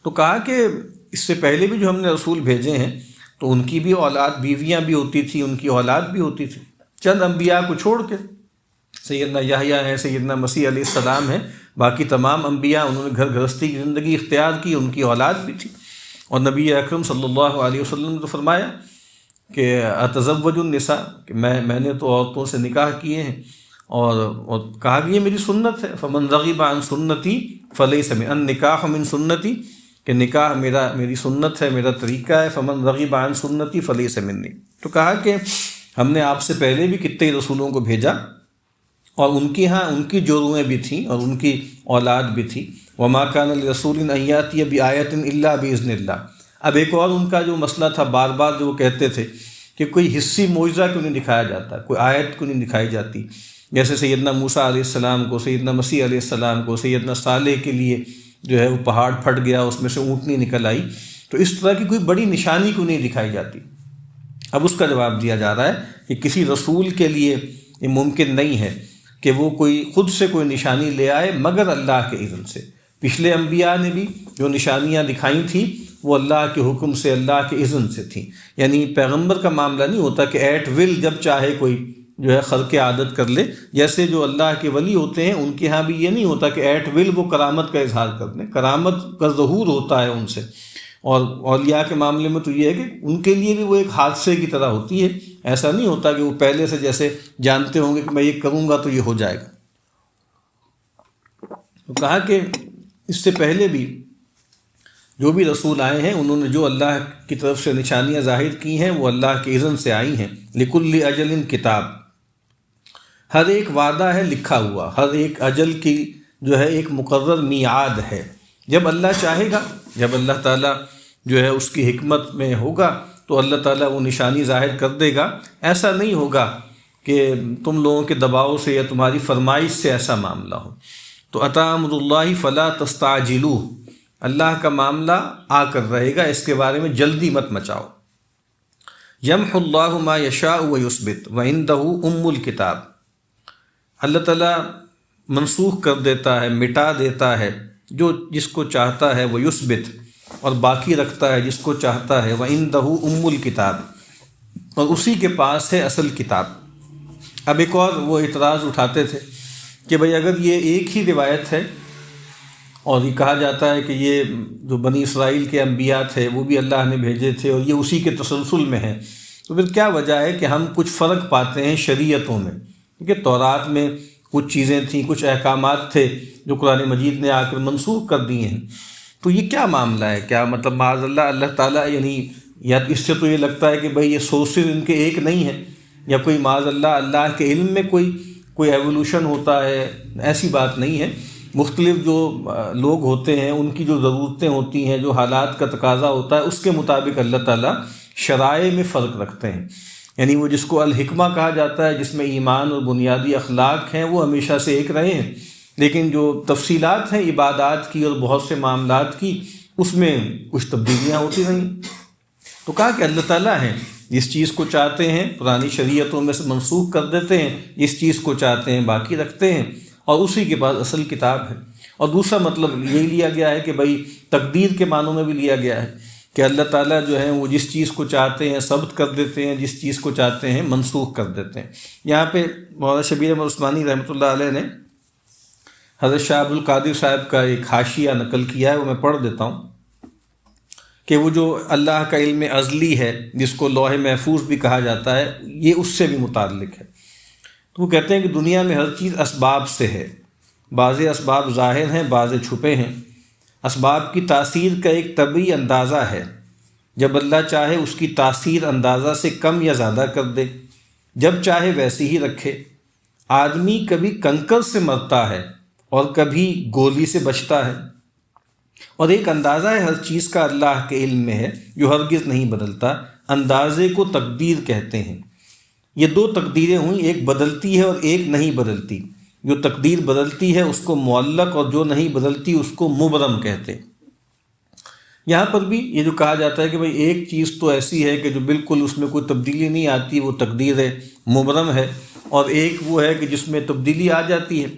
تو کہا کہ اس سے پہلے بھی جو ہم نے رسول بھیجے ہیں تو ان کی بھی اولاد، بیویاں بھی ہوتی تھی، ان کی اولاد بھی ہوتی تھی، چند انبیاء کو چھوڑ کے، سیدنا یحییٰ ہیں، سیدنا مسیح علیہ السلام ہیں، باقی تمام انبیاء انہوں نے گھر گھرستی کی زندگی اختیار کی، ان کی اولاد بھی تھی۔ اور نبی اکرم صلی اللہ علیہ وسلم نے تو فرمایا کہ اتزوج النساء، کہ میں نے تو عورتوں سے نکاح کیے ہیں، اور کہا کہ یہ میری سنت ہے، فمن رغب عن سنتی فلیس منی، النکاح من سنتی، کہ نکاح میری سنت ہے، میرا طریقہ ہے، فمن رغب عن سنتی فلیس منی۔ تو کہا کہ ہم نے آپ سے پہلے بھی کتنے رسولوں کو بھیجا، اور ان کی ہاں ان کی جورویں بھی تھیں اور ان کی اولاد بھی تھی۔ وما کان لرسول ان یاتی بآیۃ الا باذن اللہ، اب ایک اور ان کا جو مسئلہ تھا، بار بار جو وہ کہتے تھے کہ کوئی حصی معجزہ کیوں نہیں دکھایا جاتا، کوئی آیت کیوں نہیں دکھائی جاتی، جیسے سیدنا موسیٰ علیہ السلام کو، سیدنا مسیح علیہ السلام کو، سیدنا صالح کے لیے جو ہے وہ پہاڑ پھٹ گیا، اس میں سے اونٹنی نکل آئی، تو اس طرح کی کوئی بڑی نشانی کیوں نہیں دکھائی جاتی؟ اب اس کا جواب دیا جا رہا ہے کہ کسی رسول کے لیے یہ ممکن نہیں ہے کہ وہ کوئی خود سے کوئی نشانی لے آئے مگر اللہ کے اذن سے۔ پچھلے انبیاء نے بھی جو نشانیاں دکھائی تھیں وہ اللہ کے حکم سے، اللہ کے اذن سے تھیں، یعنی پیغمبر کا معاملہ نہیں ہوتا کہ ایٹ ول جب چاہے کوئی جو ہے خرق عادت کر لے، جیسے جو اللہ کے ولی ہوتے ہیں ان کے ہاں بھی یہ نہیں ہوتا کہ ایٹ ول وہ کرامت کا اظہار کر دیں، کرامت کا ظہور ہوتا ہے ان سے۔ اور اولیاء کے معاملے میں تو یہ ہے کہ ان کے لیے بھی وہ ایک حادثے کی طرح ہوتی ہے، ایسا نہیں ہوتا کہ وہ پہلے سے جیسے جانتے ہوں گے کہ میں یہ کروں گا تو یہ ہو جائے گا۔ تو کہا کہ اس سے پہلے بھی جو بھی رسول آئے ہیں انہوں نے جو اللہ کی طرف سے نشانیاں ظاہر کی ہیں وہ اللہ کے اذن سے آئی ہیں۔ لکل اجل کتاب، ہر ایک وعدہ ہے لکھا ہوا، ہر ایک اجل کی جو ہے ایک مقرر میعاد ہے۔ جب اللہ چاہے گا، جب اللہ تعالیٰ جو ہے اس کی حکمت میں ہوگا تو اللہ تعالیٰ وہ نشانی ظاہر کر دے گا۔ ایسا نہیں ہوگا کہ تم لوگوں کے دباؤ سے یا تمہاری فرمائش سے ایسا معاملہ ہو۔ تو اتی امر اللہ فلا تستعجلوہ، اللہ کا معاملہ آ کر رہے گا، اس کے بارے میں جلدی مت مچاؤ۔ یمحو اللہ ما یشاء ویثبت وعندہ ام الکتاب، اللہ تعالیٰ منسوخ کر دیتا ہے، مٹا دیتا ہے جو جس کو چاہتا ہے، وہ یثبت، اور باقی رکھتا ہے جس کو چاہتا ہے، وعندہ ام الکتاب، اور اسی کے پاس ہے اصل کتاب۔ اب ایک اور وہ اعتراض اٹھاتے تھے کہ بھئی اگر یہ ایک ہی روایت ہے اور یہ کہا جاتا ہے کہ یہ جو بنی اسرائیل کے انبیاء تھے وہ بھی اللہ نے بھیجے تھے اور یہ اسی کے تسلسل میں ہیں، تو پھر کیا وجہ ہے کہ ہم کچھ فرق پاتے ہیں شریعتوں میں؟ کیونکہ تورات میں کچھ چیزیں تھیں، کچھ احکامات تھے جو قرآن مجید نے آ کر منسوخ کر دیے ہیں، تو یہ کیا معاملہ ہے؟ کیا مطلب معاذ اللہ اللہ تعالیٰ یعنی یا اس سے تو یہ لگتا ہے کہ بھئی یہ سورسز ان کے ایک نہیں ہیں، یا کوئی معاذ اللہ کے علم میں کوئی ایوولوشن ہوتا ہے، ایسی بات نہیں ہے۔ مختلف جو لوگ ہوتے ہیں ان کی جو ضرورتیں ہوتی ہیں، جو حالات کا تقاضا ہوتا ہے، اس کے مطابق اللہ تعالیٰ شرائع میں فرق رکھتے ہیں۔ یعنی وہ جس کو الحکمہ کہا جاتا ہے، جس میں ایمان اور بنیادی اخلاق ہیں، وہ ہمیشہ سے ایک رہے ہیں، لیکن جو تفصیلات ہیں عبادات کی اور بہت سے معاملات کی، اس میں کچھ تبدیلیاں ہوتی رہیں۔ تو کہا کہ اللہ تعالیٰ ہیں، جس چیز کو چاہتے ہیں پرانی شریعتوں میں سے منسوخ کر دیتے ہیں، جس چیز کو چاہتے ہیں باقی رکھتے ہیں، اور اسی کے پاس اصل کتاب ہے۔ اور دوسرا مطلب یہی لیا گیا ہے کہ بھئی تقدیر کے معنوں میں بھی لیا گیا ہے کہ اللہ تعالیٰ جو ہے وہ جس چیز کو چاہتے ہیں ثبت کر دیتے ہیں، جس چیز کو چاہتے ہیں منسوخ کر دیتے ہیں۔ یہاں پہ مولانا شبیر احمد عثمانی رحمۃ اللہ علیہ نے حضرت شاہ عبد القادر صاحب کا ایک حاشیہ نقل کیا ہے، وہ میں پڑھ دیتا ہوں کہ وہ جو اللہ کا علم ازلی ہے، جس کو لوح محفوظ بھی کہا جاتا ہے، یہ اس سے بھی متعلق ہے۔ تو وہ کہتے ہیں کہ دنیا میں ہر چیز اسباب سے ہے، بعض اسباب ظاہر ہیں، بعض چھپے ہیں۔ اسباب کی تاثیر کا ایک طبعی اندازہ ہے، جب اللہ چاہے اس کی تاثیر اندازہ سے کم یا زیادہ کر دے، جب چاہے ویسی ہی رکھے۔ آدمی کبھی کنکر سے مرتا ہے اور کبھی گولی سے بچتا ہے، اور ایک اندازہ ہے ہر چیز کا اللہ کے علم میں ہے جو ہرگز نہیں بدلتا۔ اندازے کو تقدیر کہتے ہیں۔ یہ دو تقدیریں ہوئیں، ایک بدلتی ہے اور ایک نہیں بدلتی۔ جو تقدیر بدلتی ہے اس کو معلق، اور جو نہیں بدلتی اس کو مبرم کہتے ہیں۔ یہاں پر بھی یہ جو کہا جاتا ہے کہ بھئی ایک چیز تو ایسی ہے کہ جو بالکل اس میں کوئی تبدیلی نہیں آتی، وہ تقدیر مبرم ہے، اور ایک وہ ہے کہ جس میں تبدیلی آ جاتی ہے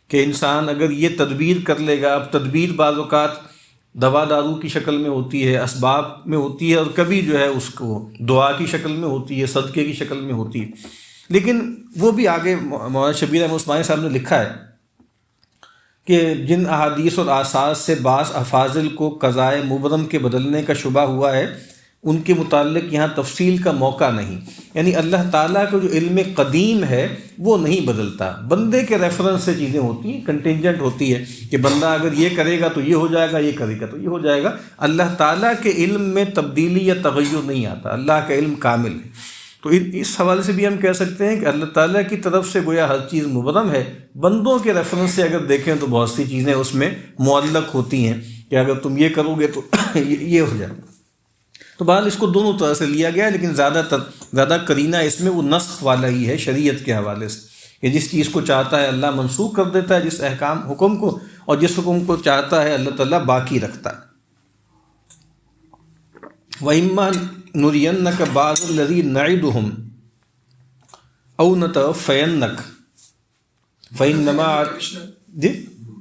کہ انسان اگر یہ تدبیر کر لے گا۔ اب تدبیر بعض اوقات دوا دارو کی شکل میں ہوتی ہے، اسباب میں ہوتی ہے، اور کبھی جو ہے اس کو دعا کی شکل میں ہوتی ہے، صدقے کی شکل میں ہوتی ہے۔ لیکن وہ بھی آگے مولانا شبیر احمد عثمانی صاحب نے لکھا ہے کہ جن احادیث اور آثار سے بعض افاضل کو قضائے مبرم کے بدلنے کا شبہ ہوا ہے، ان کے متعلق یہاں تفصیل کا موقع نہیں۔ یعنی اللہ تعالیٰ کا جو علم قدیم ہے وہ نہیں بدلتا، بندے کے ریفرنس سے چیزیں ہوتی ہیں، کنٹینجنٹ ہوتی ہے کہ بندہ اگر یہ کرے گا تو یہ ہو جائے گا، یہ کرے گا تو یہ ہو جائے گا۔ اللہ تعالیٰ کے علم میں تبدیلی یا تغیر نہیں آتا، اللہ کا علم کامل ہے۔ تو اس حوالے سے بھی ہم کہہ سکتے ہیں کہ اللہ تعالیٰ کی طرف سے گویا ہر چیز مبرم ہے، بندوں کے ریفرنس سے اگر دیکھیں تو بہت سی چیزیں اس میں معلق ہوتی ہیں کہ اگر تم یہ کرو گے تو یہ ہو جائے گا۔ تو بہرحال اس کو دونوں طرح سے لیا گیا ہے، لیکن زیادہ قرینہ اس میں وہ نسخ والا ہی ہے شریعت کے حوالے سے، کہ جس چیز کو چاہتا ہے اللہ منسوخ کر دیتا ہے جس حکم کو، اور جس حکم کو چاہتا ہے اللہ تعالیٰ باقی رکھتا ہے۔ وَإِمَّا نُرِيَنَّكَ بَعْضَ الَّذِي نَعِدُهُمْ أَوْ نَتَوَفَّيَنَّكَ فَإِنَّمَا جی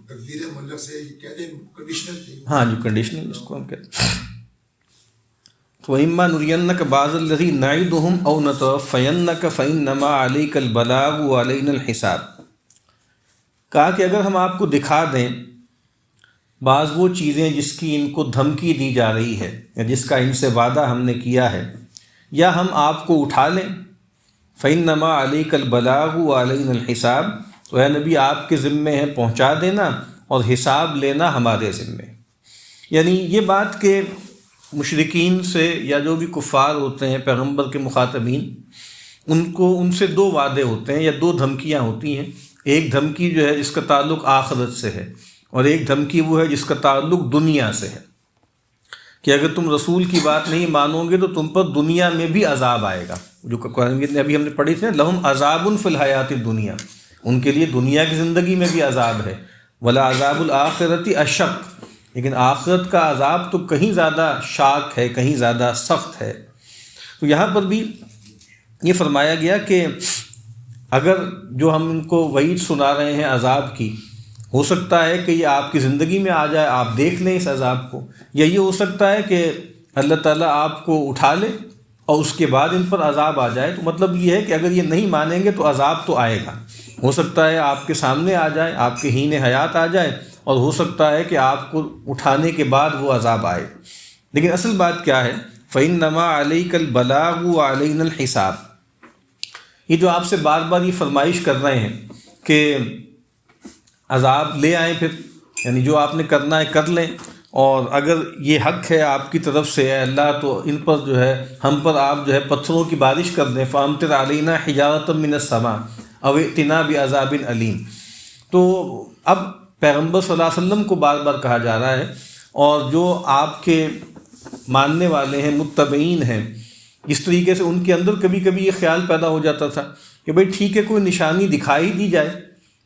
تقدیر مطلب سے کہتے ہیں کنڈیشنل تھی، ہاں جو کنڈیشنل اس کو ہم کہتے ہیں۔ وَإِمَّا نُرِيَنَّكَ بَعْضَ الَّذِي نَعِدُهُمْ أَوْ نَتَوَفَّيَنَّكَ فَإِنَّمَا عَلَيْكَ الْبَلَاغُ وَعَلَيْنَا الْحِسَابُ، کہا کہ اگر ہم آپ کو دکھا دیں بعض وہ چیزیں جس کی ان کو دھمکی دی جا رہی ہے یا جس کا ان سے وعدہ ہم نے کیا ہے، یا ہم آپ کو اٹھا لیں، فَإِنَّمَا عَلَيْكَ الْبَلَاغُ وَعَلَيْنَا الْحِسَابُ، تو اے نبی آپ کے ذمے ہے پہنچا دینا اور حساب لینا ہمارے ذمے۔ یعنی یہ بات کہ مشرکین سے یا جو بھی کفار ہوتے ہیں پیغمبر کے مخاطبین، ان سے دو وعدے ہوتے ہیں یا دو دھمکیاں ہوتی ہیں۔ ایک دھمکی جو ہے جس کا تعلق آخرت سے ہے، اور ایک دھمکی وہ ہے جس کا تعلق دنیا سے ہے، کہ اگر تم رسول کی بات نہیں مانو گے تو تم پر دنیا میں بھی عذاب آئے گا، جو قرآن میں ابھی ہم نے پڑھی تھی، لہم عذاب فی الحیات الدنیا، ان کے لیے دنیا کی زندگی میں بھی عذاب ہے، ولا عذاب الآخرۃ اشق، لیکن آخرت کا عذاب تو کہیں زیادہ شاق ہے، کہیں زیادہ سخت ہے۔ تو یہاں پر بھی یہ فرمایا گیا کہ اگر جو ہم ان کو وعید سنا رہے ہیں عذاب کی، ہو سکتا ہے کہ یہ آپ کی زندگی میں آ جائے، آپ دیکھ لیں اس عذاب کو، یا یہ ہو سکتا ہے کہ اللہ تعالیٰ آپ کو اٹھا لے اور اس کے بعد ان پر عذاب آ جائے۔ تو مطلب یہ ہے کہ اگر یہ نہیں مانیں گے تو عذاب تو آئے گا، ہو سکتا ہے آپ کے سامنے آ جائے، آپ کے حین حیات آ جائے، اور ہو سکتا ہے کہ آپ کو اٹھانے کے بعد وہ عذاب آئے۔ لیکن اصل بات کیا ہے؟ فَإِنَّمَا عَلَيْكَ الْبَلَاغُ وَعَلَيْنَا الْحِسَابُ، یہ جو آپ سے بار بار یہ فرمائش کر رہے ہیں کہ عذاب لے آئیں، پھر یعنی جو آپ نے کرنا ہے کر لیں، اور اگر یہ حق ہے آپ کی طرف سے ہے اللہ، تو ان پر جو ہے ہم پر آپ جو ہے پتھروں کی بارش کر دیں، فَأَمْطِرْ عَلَيْنَا حِجَارَةً مِّنَ السَّمَاءِ أَوْ ائْتِنَا بِعَذَابٍ أَلِيمٍ۔ تو اب پیغمبر صلی اللہ علیہ وسلم کو بار بار کہا جا رہا ہے، اور جو آپ کے ماننے والے ہیں، متبعین ہیں، اس طریقے سے ان کے اندر کبھی کبھی یہ خیال پیدا ہو جاتا تھا کہ بھئی ٹھیک ہے کوئی نشانی دکھائی دی جائے،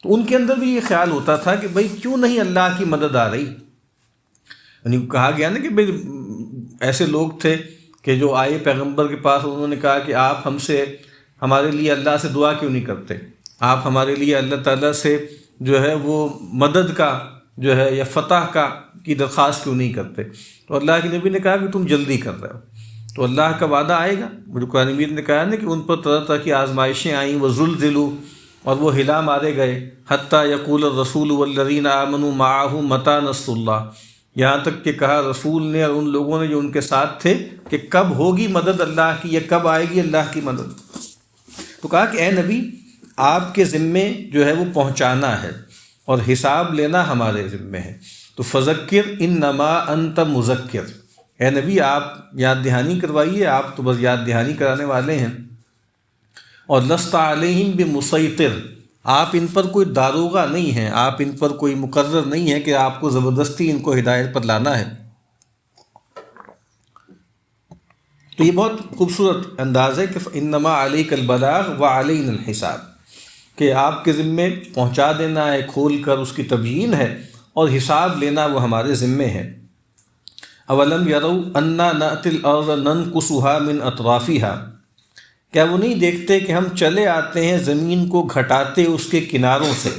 تو ان کے اندر بھی یہ خیال ہوتا تھا کہ بھئی کیوں نہیں اللہ کی مدد آ رہی۔ یعنی کہا گیا نا کہ بھئی ایسے لوگ تھے کہ جو آئے پیغمبر کے پاس، انہوں نے کہا کہ آپ ہمارے لیے اللہ سے دعا کیوں نہیں کرتے، آپ ہمارے لیے اللہ تعالیٰ سے جو ہے وہ مدد کا جو ہے یا فتح کی درخواست کیوں نہیں کرتے۔ تو اللہ کے نبی نے کہا کہ تم جلدی کر رہے ہو، تو اللہ کا وعدہ آئے گا۔ جو قرآن مجید نے کہا نا کہ ان پر طرح طرح کی آزمائشیں آئیں، وزلزلوا، اور وہ ہلا مارے گئے، حتیٰ یقول الرسول والذین آمنوا معہ متی نصر اللہ، یہاں تک کہ کہا رسول نے اور ان لوگوں نے جو ان کے ساتھ تھے کہ کب ہوگی مدد اللہ کی، یا کب آئے گی اللہ کی مدد۔ تو کہا کہ اے نبی آپ کے ذمے جو ہے وہ پہنچانا ہے اور حساب لینا ہمارے ذمے ہے، تو فذکر انما انت مذکر، اے نبی آپ یاد دہانی کروائیے، آپ تو بس یاد دہانی کرانے والے ہیں، اور لست علیہم بمسیطر، آپ ان پر کوئی داروغہ نہیں ہیں، آپ ان پر کوئی مقرر نہیں ہے کہ آپ کو زبردستی ان کو ہدایت پر لانا ہے۔ تو یہ بہت خوبصورت انداز ہے کہ انما علیک البلاغ وعلینا الحساب، کہ آپ کے ذمے پہنچا دینا ہے، کھول کر اس کی تبیین ہے، اور حساب لینا وہ ہمارے ذمے ہے۔ اولم یروا انا نأتی الارض ننقصها من اطرافها، کیا وہ نہیں دیکھتے کہ ہم چلے آتے ہیں زمین کو گھٹاتے اس کے کناروں سے۔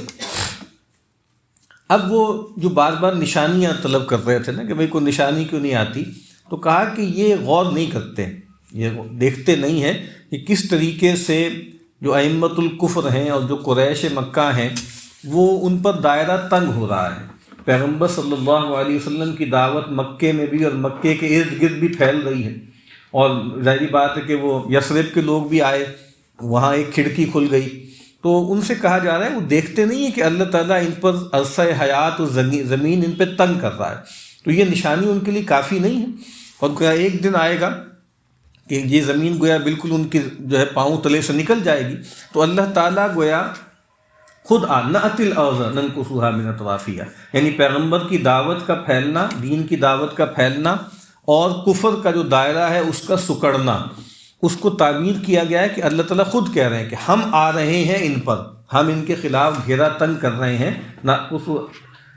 اب وہ جو بار بار نشانیاں طلب کر رہے تھے نا کہ بھئی کوئی نشانی کیوں نہیں آتی، تو کہا کہ یہ غور نہیں کرتے، یہ دیکھتے نہیں ہیں کہ کس طریقے سے جو ائمۃ الکفر ہیں اور جو قریش مکہ ہیں وہ ان پر دائرہ تنگ ہو رہا ہے۔ پیغمبر صلی اللہ علیہ وسلم کی دعوت مکے میں بھی اور مکے کے ارد گرد بھی پھیل رہی ہے، اور ظاہری بات ہے کہ وہ یثرب کے لوگ بھی آئے، وہاں ایک کھڑکی کھل گئی، تو ان سے کہا جا رہا ہے وہ دیکھتے نہیں ہیں کہ اللہ تعالیٰ ان پر عرصہ حیات اور زمین ان پہ تنگ کر رہا ہے، تو یہ نشانی ان کے لیے کافی نہیں ہے۔ اور گویا ایک دن آئے گا کہ یہ زمین گویا بالکل ان کی جو ہے پاؤں تلے سے نکل جائے گی، تو اللہ تعالیٰ گویا خود نأتی الارض ننقصها من اطرافها، یعنی پیغمبر کی دعوت کا پھیلنا، دین کی دعوت کا پھیلنا، اور کفر کا جو دائرہ ہے اس کا سکڑنا، اس کو تعبیر کیا گیا ہے کہ اللہ تعالیٰ خود کہہ رہے ہیں کہ ہم آ رہے ہیں ان پر، ہم ان کے خلاف گھیرا تنگ کر رہے ہیں،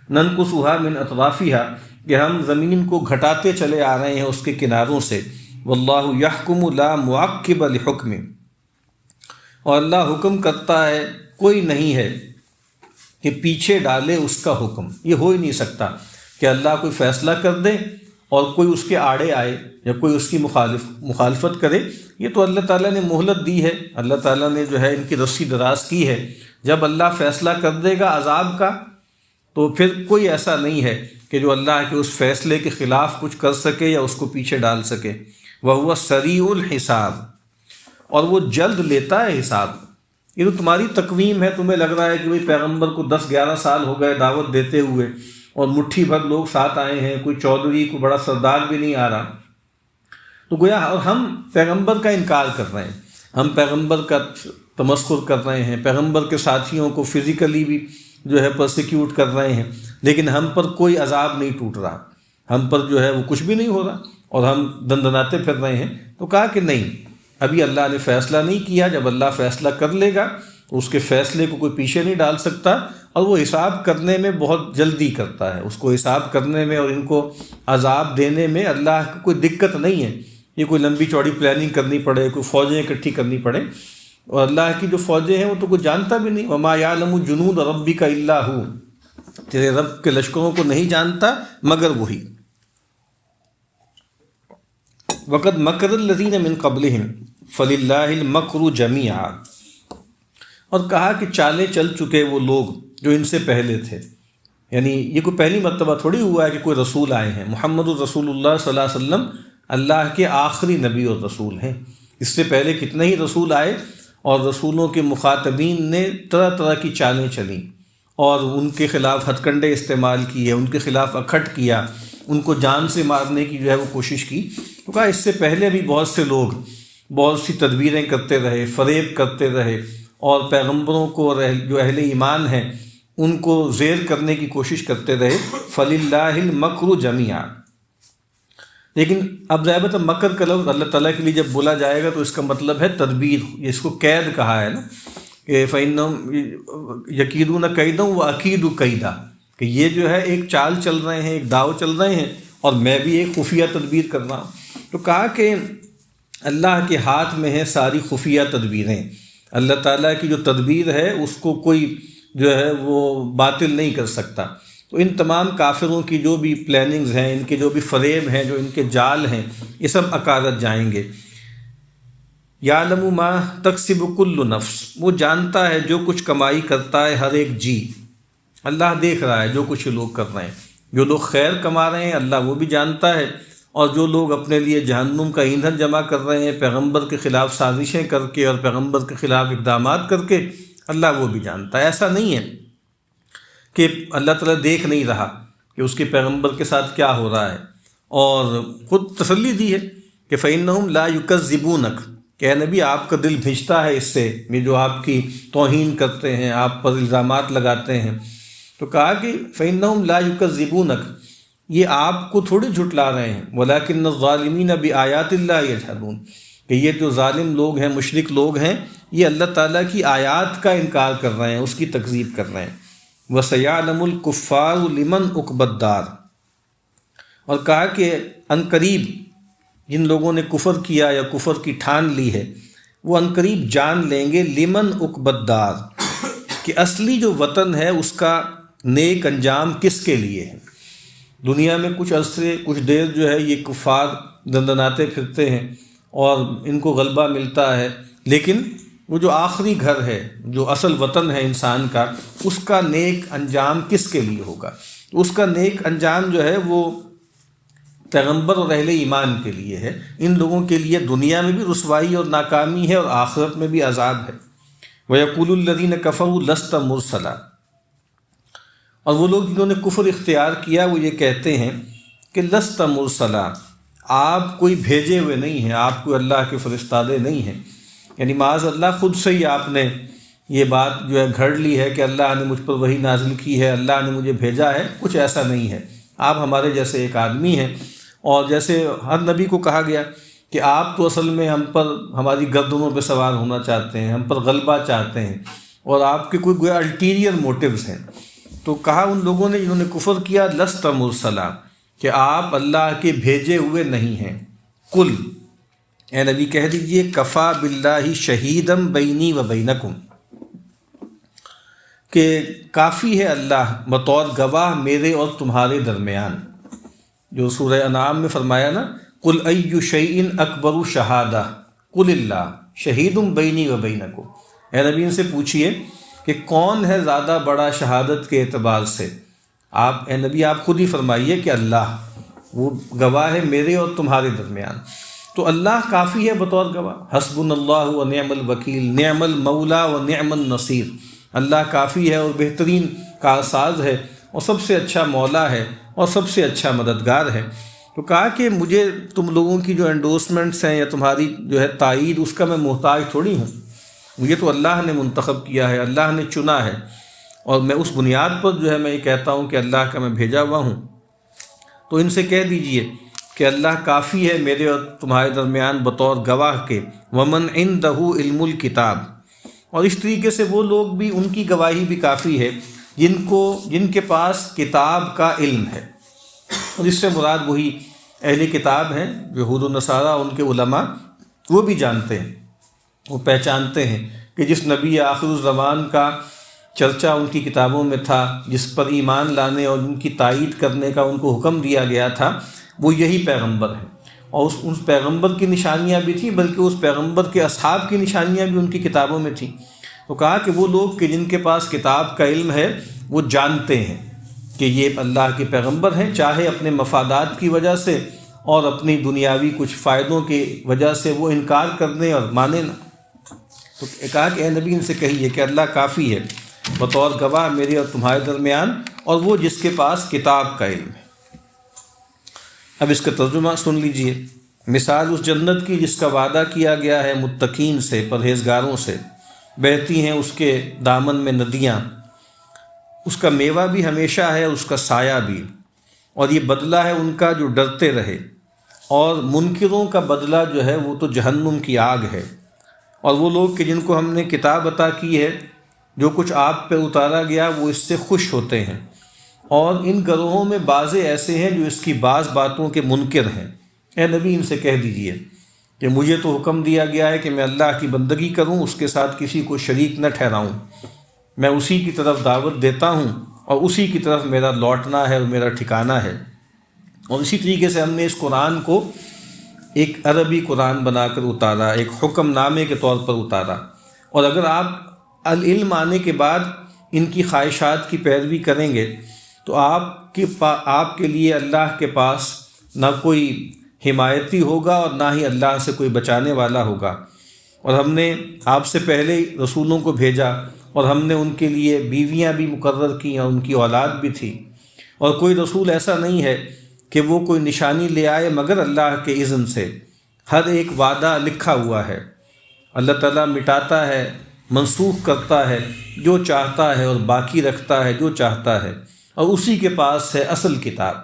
ننقصھا من اطرافھا، کہ ہم زمین کو گھٹاتے چلے آ رہے ہیں اس کے کناروں سے، واللہ یحکم لا معقب لحکمہ، اور اللہ حکم کرتا ہے، کوئی نہیں ہے کہ پیچھے ڈالے اس کا حکم۔ یہ ہو ہی نہیں سکتا کہ اللہ کوئی فیصلہ کر دے اور کوئی اس کے آڑے آئے یا کوئی اس کی مخالفت کرے۔ یہ تو اللہ تعالیٰ نے مہلت دی ہے، اللہ تعالیٰ نے جو ہے ان کی رسی دراز کی ہے۔ جب اللہ فیصلہ کر دے گا عذاب کا تو پھر کوئی ایسا نہیں ہے کہ جو اللہ کے اس فیصلے کے خلاف کچھ کر سکے یا اس کو پیچھے ڈال سکے۔ وَهُوَ سَرِيعُ الْحِسَابِ، اور وہ جلد لیتا ہے حساب۔ یہ تو تمہاری تقویم ہے، تمہیں لگ رہا ہے کہ بھئی پیغمبر کو 10-11 سال ہو گئے دعوت دیتے ہوئے اور مٹھی بھر لوگ ساتھ آئے ہیں، کوئی چودھری کوئی بڑا سردار بھی نہیں آ رہا، تو گویا اور ہم پیغمبر کا انکار کر رہے ہیں، ہم پیغمبر کا تمسخر کر رہے ہیں، پیغمبر کے ساتھیوں کو فزیکلی بھی جو ہے پرسیکیوٹ کر رہے ہیں، لیکن ہم پر کوئی عذاب نہیں ٹوٹ رہا، ہم پر جو ہے وہ کچھ بھی نہیں ہو رہا اور ہم دندناتے پھر رہے ہیں۔ تو کہا کہ نہیں، ابھی اللہ نے فیصلہ نہیں کیا، جب اللہ فیصلہ کر لے گا تو اس کے فیصلے کو کوئی پیچھے نہیں ڈال سکتا، اور وہ حساب کرنے میں بہت جلدی کرتا ہے، اس کو حساب کرنے میں اور ان کو عذاب دینے میں اللہ کو کوئی دقت نہیں ہے۔ یہ کوئی لمبی چوڑی پلاننگ کرنی پڑے، کوئی فوجیں اکٹھی کرنی پڑے، اور اللہ کی جو فوجیں ہیں وہ تو کوئی جانتا بھی نہیں۔ وما یعلم جنود ربک الا ہو، تیرے رب کے لشکروں کو نہیں جانتا مگر وہی۔ وقد مکر الذین من قبلہم فللہ المکر جمیعا، اور کہا کہ چالیں چل چکے وہ لوگ جو ان سے پہلے تھے، یعنی یہ کوئی پہلی مرتبہ تھوڑی ہوا ہے کہ کوئی رسول آئے ہیں، محمد الرسول اللہ صلی اللہ علیہ وسلم اللہ کے آخری نبی اور رسول ہیں۔ اس سے پہلے کتنے ہی رسول آئے اور رسولوں کے مخاطبین نے طرح طرح کی چالیں چلیں اور ان کے خلاف ہتھ کنڈے استعمال کیے، ان کے خلاف اکھٹ کیا، ان کو جان سے مارنے کی جو ہے وہ کوشش کی۔ تو کہا اس سے پہلے بھی بہت سے لوگ بہت سی تدبیریں کرتے رہے، فریب کرتے رہے، اور پیغمبروں کو اور جو اہل ایمان ہیں ان کو زیر کرنے کی کوشش کرتے رہے۔ فللہ المکر جمیعا، لیکن اب ضابط مکر کا لفظ اللہ تعالیٰ کے لیے جب بولا جائے گا تو اس کا مطلب ہے تدبیر، اس کو قید کہا ہے نا، کہ فَإِنَّهُمْ يَكِيدُونَ كَيْدًا وَأَكِيدُ كَيْدًا، کہ یہ جو ہے ایک چال چل رہے ہیں، ایک داؤ چل رہے ہیں، اور میں بھی ایک خفیہ تدبیر کر رہا ہوں۔ تو کہا کہ اللہ کے ہاتھ میں ہے ساری خفیہ تدبیریں، اللہ تعالیٰ کی جو تدبیر ہے اس کو کوئی جو ہے وہ باطل نہیں کر سکتا۔ تو ان تمام کافروں کی جو بھی پلاننگز ہیں، ان کے جو بھی فریب ہیں، جو ان کے جال ہیں، یہ سب اکادت جائیں گے۔ یعلم ما تکسب کل نفس، وہ جانتا ہے جو کچھ کمائی کرتا ہے ہر ایک جی، اللہ دیکھ رہا ہے جو کچھ لوگ کر رہے ہیں، جو لوگ خیر کما رہے ہیں اللہ وہ بھی جانتا ہے، اور جو لوگ اپنے لیے جہنم کا ایندھن جمع کر رہے ہیں پیغمبر کے خلاف سازشیں کر کے اور پیغمبر کے خلاف اقدامات کر کے، اللہ وہ بھی جانتا ہے۔ ایسا نہیں ہے کہ اللہ تعالیٰ دیکھ نہیں رہا کہ اس کے پیغمبر کے ساتھ کیا ہو رہا ہے، اور خود تسلی دی ہے کہ فَإِنَّهُمْ لَا يُكَذِّبُونَكَ، کہ اے نبی آپ کا دل بھیجتا ہے اس سے، یہ جو آپ کی توہین کرتے ہیں، آپ پر الزامات لگاتے ہیں۔ تو کہا کہ فَإِنَّهُمْ لَا يُكَذِّبُونَكَ، یہ آپ کو تھوڑی جھٹلا رہے ہیں، وَلَكِنَّ الظَّالِمِينَ بِآيَاتِ اللَّهِ يَجْحَدُونَ، کہ یہ جو ظالم لوگ ہیں، مشرک لوگ ہیں، یہ اللہ تعالیٰ کی آیات کا انکار کر رہے ہیں، اس کی تکذیب کر رہے ہیں۔ وَسَيَعْلَمُ الْكُفَّارُ لِمَنْ عُقْبَى الدَّارِ، اور کہا کہ عنقریب جن لوگوں نے کفر کیا یا کفر کی ٹھان لی ہے وہ عنقریب جان لیں گے لمن عقبى الدار، کہ اصلی جو وطن ہے اس کا نیک انجام کس کے لیے ہے۔ دنیا میں کچھ عرصے کچھ دیر جو ہے یہ کفار دندناتے پھرتے ہیں اور ان کو غلبہ ملتا ہے، لیکن وہ جو آخری گھر ہے، جو اصل وطن ہے انسان کا، اس کا نیک انجام کس کے لیے ہوگا؟ اس کا نیک انجام جو ہے وہ پیغمبر اور اہل ایمان کے لیے ہے۔ ان لوگوں کے لیے دنیا میں بھی رسوائی اور ناکامی ہے اور آخرت میں بھی عذاب ہے۔ وَيَقُولُ الَّذِينَ كَفَرُوا لَسْتَ مُرْسَلًا، اور وہ لوگ جنہوں نے کفر اختیار کیا وہ یہ کہتے ہیں کہ لست مرسلا، آپ کوئی بھیجے ہوئے نہیں ہیں، آپ کوئی اللہ کے فرستادے نہیں ہیں، یعنی معاذ اللہ خود سے ہی آپ نے یہ بات جو ہے گھڑ لی ہے کہ اللہ نے مجھ پر وحی نازل کی ہے، اللہ نے مجھے بھیجا ہے، کچھ ایسا نہیں ہے، آپ ہمارے جیسے ایک آدمی ہیں۔ اور جیسے ہر نبی کو کہا گیا کہ آپ تو اصل میں ہم پر ہماری گردنوں پہ سوار ہونا چاہتے ہیں، ہم پر غلبہ چاہتے ہیں، اور آپ کے کوئی الٹیریئر موٹیوز ہیں. تو کہا ان لوگوں نے جنہوں نے کفر کیا، لست مرسلا، کہ آپ اللہ کے بھیجے ہوئے نہیں ہیں. قل، اے نبی کہہ دیجئے، کفا باللہ شہیدم بینی و بینکم، کہ کافی ہے اللہ بطور گواہ میرے اور تمہارے درمیان. جو سورہ انعام میں فرمایا نا، قل ای شیء اکبر شہادہ قل اللہ شہید بینی و بینکم. اے نبی ان سے پوچھئے کہ کون ہے زیادہ بڑا شہادت کے اعتبار سے. آپ اے نبی آپ خود ہی فرمائیے کہ اللہ وہ گواہ ہے میرے اور تمہارے درمیان. تو اللہ کافی ہے بطور گواہ. حسبنا اللہ و نعم الوکیل، نعم المولا و نعم النصیر. اللہ کافی ہے اور بہترین کارساز ہے، اور سب سے اچھا مولا ہے اور سب سے اچھا مددگار ہے. تو کہا کہ مجھے تم لوگوں کی جو انڈورسمنٹس ہیں یا تمہاری جو ہے تائید، اس کا میں محتاج تھوڑی ہوں. مجھے تو اللہ نے منتخب کیا ہے، اللہ نے چنا ہے، اور میں اس بنیاد پر جو ہے میں یہ کہتا ہوں کہ اللہ کا میں بھیجا ہوا ہوں. تو ان سے کہہ دیجئے کہ اللہ کافی ہے میرے اور تمہارے درمیان بطور گواہ کے. ومن عندہ علم الکتاب، اور اس طریقے سے وہ لوگ بھی، ان کی گواہی بھی کافی ہے جن کے پاس کتاب کا علم ہے. اور اس سے مراد وہی اہل کتاب ہیں، یہود و نصارہ، ان کے علماء وہ بھی جانتے ہیں، وہ پہچانتے ہیں کہ جس نبی آخر الزمان کا چرچا ان کی کتابوں میں تھا، جس پر ایمان لانے اور ان کی تائید کرنے کا ان کو حکم دیا گیا تھا، وہ یہی پیغمبر ہے. اور اس پیغمبر کی نشانیاں بھی تھیں، بلکہ اس پیغمبر کے اصحاب کی نشانیاں بھی ان کی کتابوں میں تھیں. تو کہا کہ وہ لوگ کہ جن کے پاس کتاب کا علم ہے، وہ جانتے ہیں کہ یہ اللہ کے پیغمبر ہیں، چاہے اپنے مفادات کی وجہ سے اور اپنی دنیاوی کچھ فائدوں کی وجہ سے وہ انکار کرنے اور مانے نہ. تو کہا کہ اے نبی ان سے کہیے کہ اللہ کافی ہے بطور گواہ میرے اور تمہارے درمیان، اور وہ جس کے پاس کتاب کا علم ہے. اب اس کا ترجمہ سن لیجئے. مثال اس جنت کی جس کا وعدہ کیا گیا ہے متقین سے، پرہیزگاروں سے. بہتی ہیں اس کے دامن میں ندیاں، اس کا میوہ بھی ہمیشہ ہے، اس کا سایہ بھی. اور یہ بدلہ ہے ان کا جو ڈرتے رہے. اور منکروں کا بدلہ جو ہے وہ تو جہنم کی آگ ہے. اور وہ لوگ کہ جن کو ہم نے کتاب عطا کی ہے، جو کچھ آپ پہ اتارا گیا، وہ اس سے خوش ہوتے ہیں. اور ان گروہوں میں بعض ایسے ہیں جو اس کی بعض باتوں کے منکر ہیں. اے نبی ان سے کہہ دیجئے کہ مجھے تو حکم دیا گیا ہے کہ میں اللہ کی بندگی کروں، اس کے ساتھ کسی کو شریک نہ ٹھہراؤں. میں اسی کی طرف دعوت دیتا ہوں، اور اسی کی طرف میرا لوٹنا ہے اور میرا ٹھکانہ ہے. اور اسی طریقے سے ہم نے اس قرآن کو ایک عربی قرآن بنا کر اتارا، ایک حکم نامے کے طور پر اتارا. اور اگر آپ العلم آنے کے بعد ان کی خواہشات کی پیروی کریں گے تو آپ کے لیے اللہ کے پاس نہ کوئی حمایتی ہوگا اور نہ ہی اللہ سے کوئی بچانے والا ہوگا. اور ہم نے آپ سے پہلے رسولوں کو بھیجا، اور ہم نے ان کے لیے بیویاں بھی مقرر کی اور ان کی اولاد بھی تھی. اور کوئی رسول ایسا نہیں ہے کہ وہ کوئی نشانی لے آئے مگر اللہ کے اذن سے. ہر ایک وعدہ لکھا ہوا ہے. اللہ تعالیٰ مٹاتا ہے، منسوخ کرتا ہے جو چاہتا ہے، اور باقی رکھتا ہے جو چاہتا ہے، اور اسی کے پاس ہے اصل کتاب.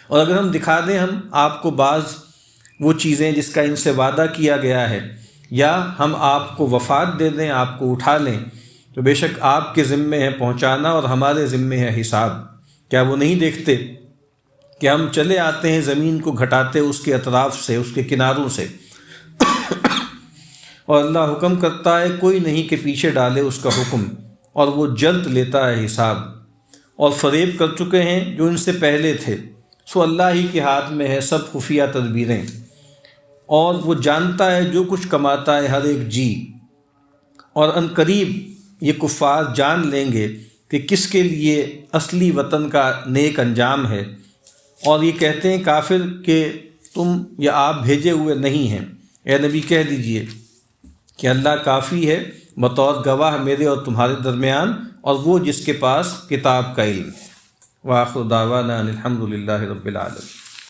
اور اگر ہم دکھا دیں ہم آپ کو بعض وہ چیزیں جس کا ان سے وعدہ کیا گیا ہے، یا ہم آپ کو وفات دے دیں، آپ کو اٹھا لیں، تو بے شک آپ کے ذمے ہے پہنچانا اور ہمارے ذمے ہے حساب. کیا وہ نہیں دیکھتے کہ ہم چلے آتے ہیں زمین کو گھٹاتے اس کے اطراف سے، اس کے کناروں سے، اور اللہ حکم کرتا ہے کوئی نہیں کہ پیچھے ڈالے اس کا حکم، اور وہ جلد لیتا ہے حساب. اور فریب کر چکے ہیں جو ان سے پہلے تھے، سو اللہ ہی کے ہاتھ میں ہے سب خفیہ تدبیریں. اور وہ جانتا ہے جو کچھ کماتا ہے ہر ایک جی. اور ان قریب یہ کفار جان لیں گے کہ کس کے لیے اصلی وطن کا نیک انجام ہے. اور یہ کہتے ہیں کافر کہ تم یا آپ بھیجے ہوئے نہیں ہیں. اے نبی کہہ دیجئے کہ اللہ کافی ہے بطور گواہ میرے اور تمہارے درمیان، اور وہ جس کے پاس کتاب کا علم ہے. وآخر دعوانا ان الحمد للہ رب العالمین.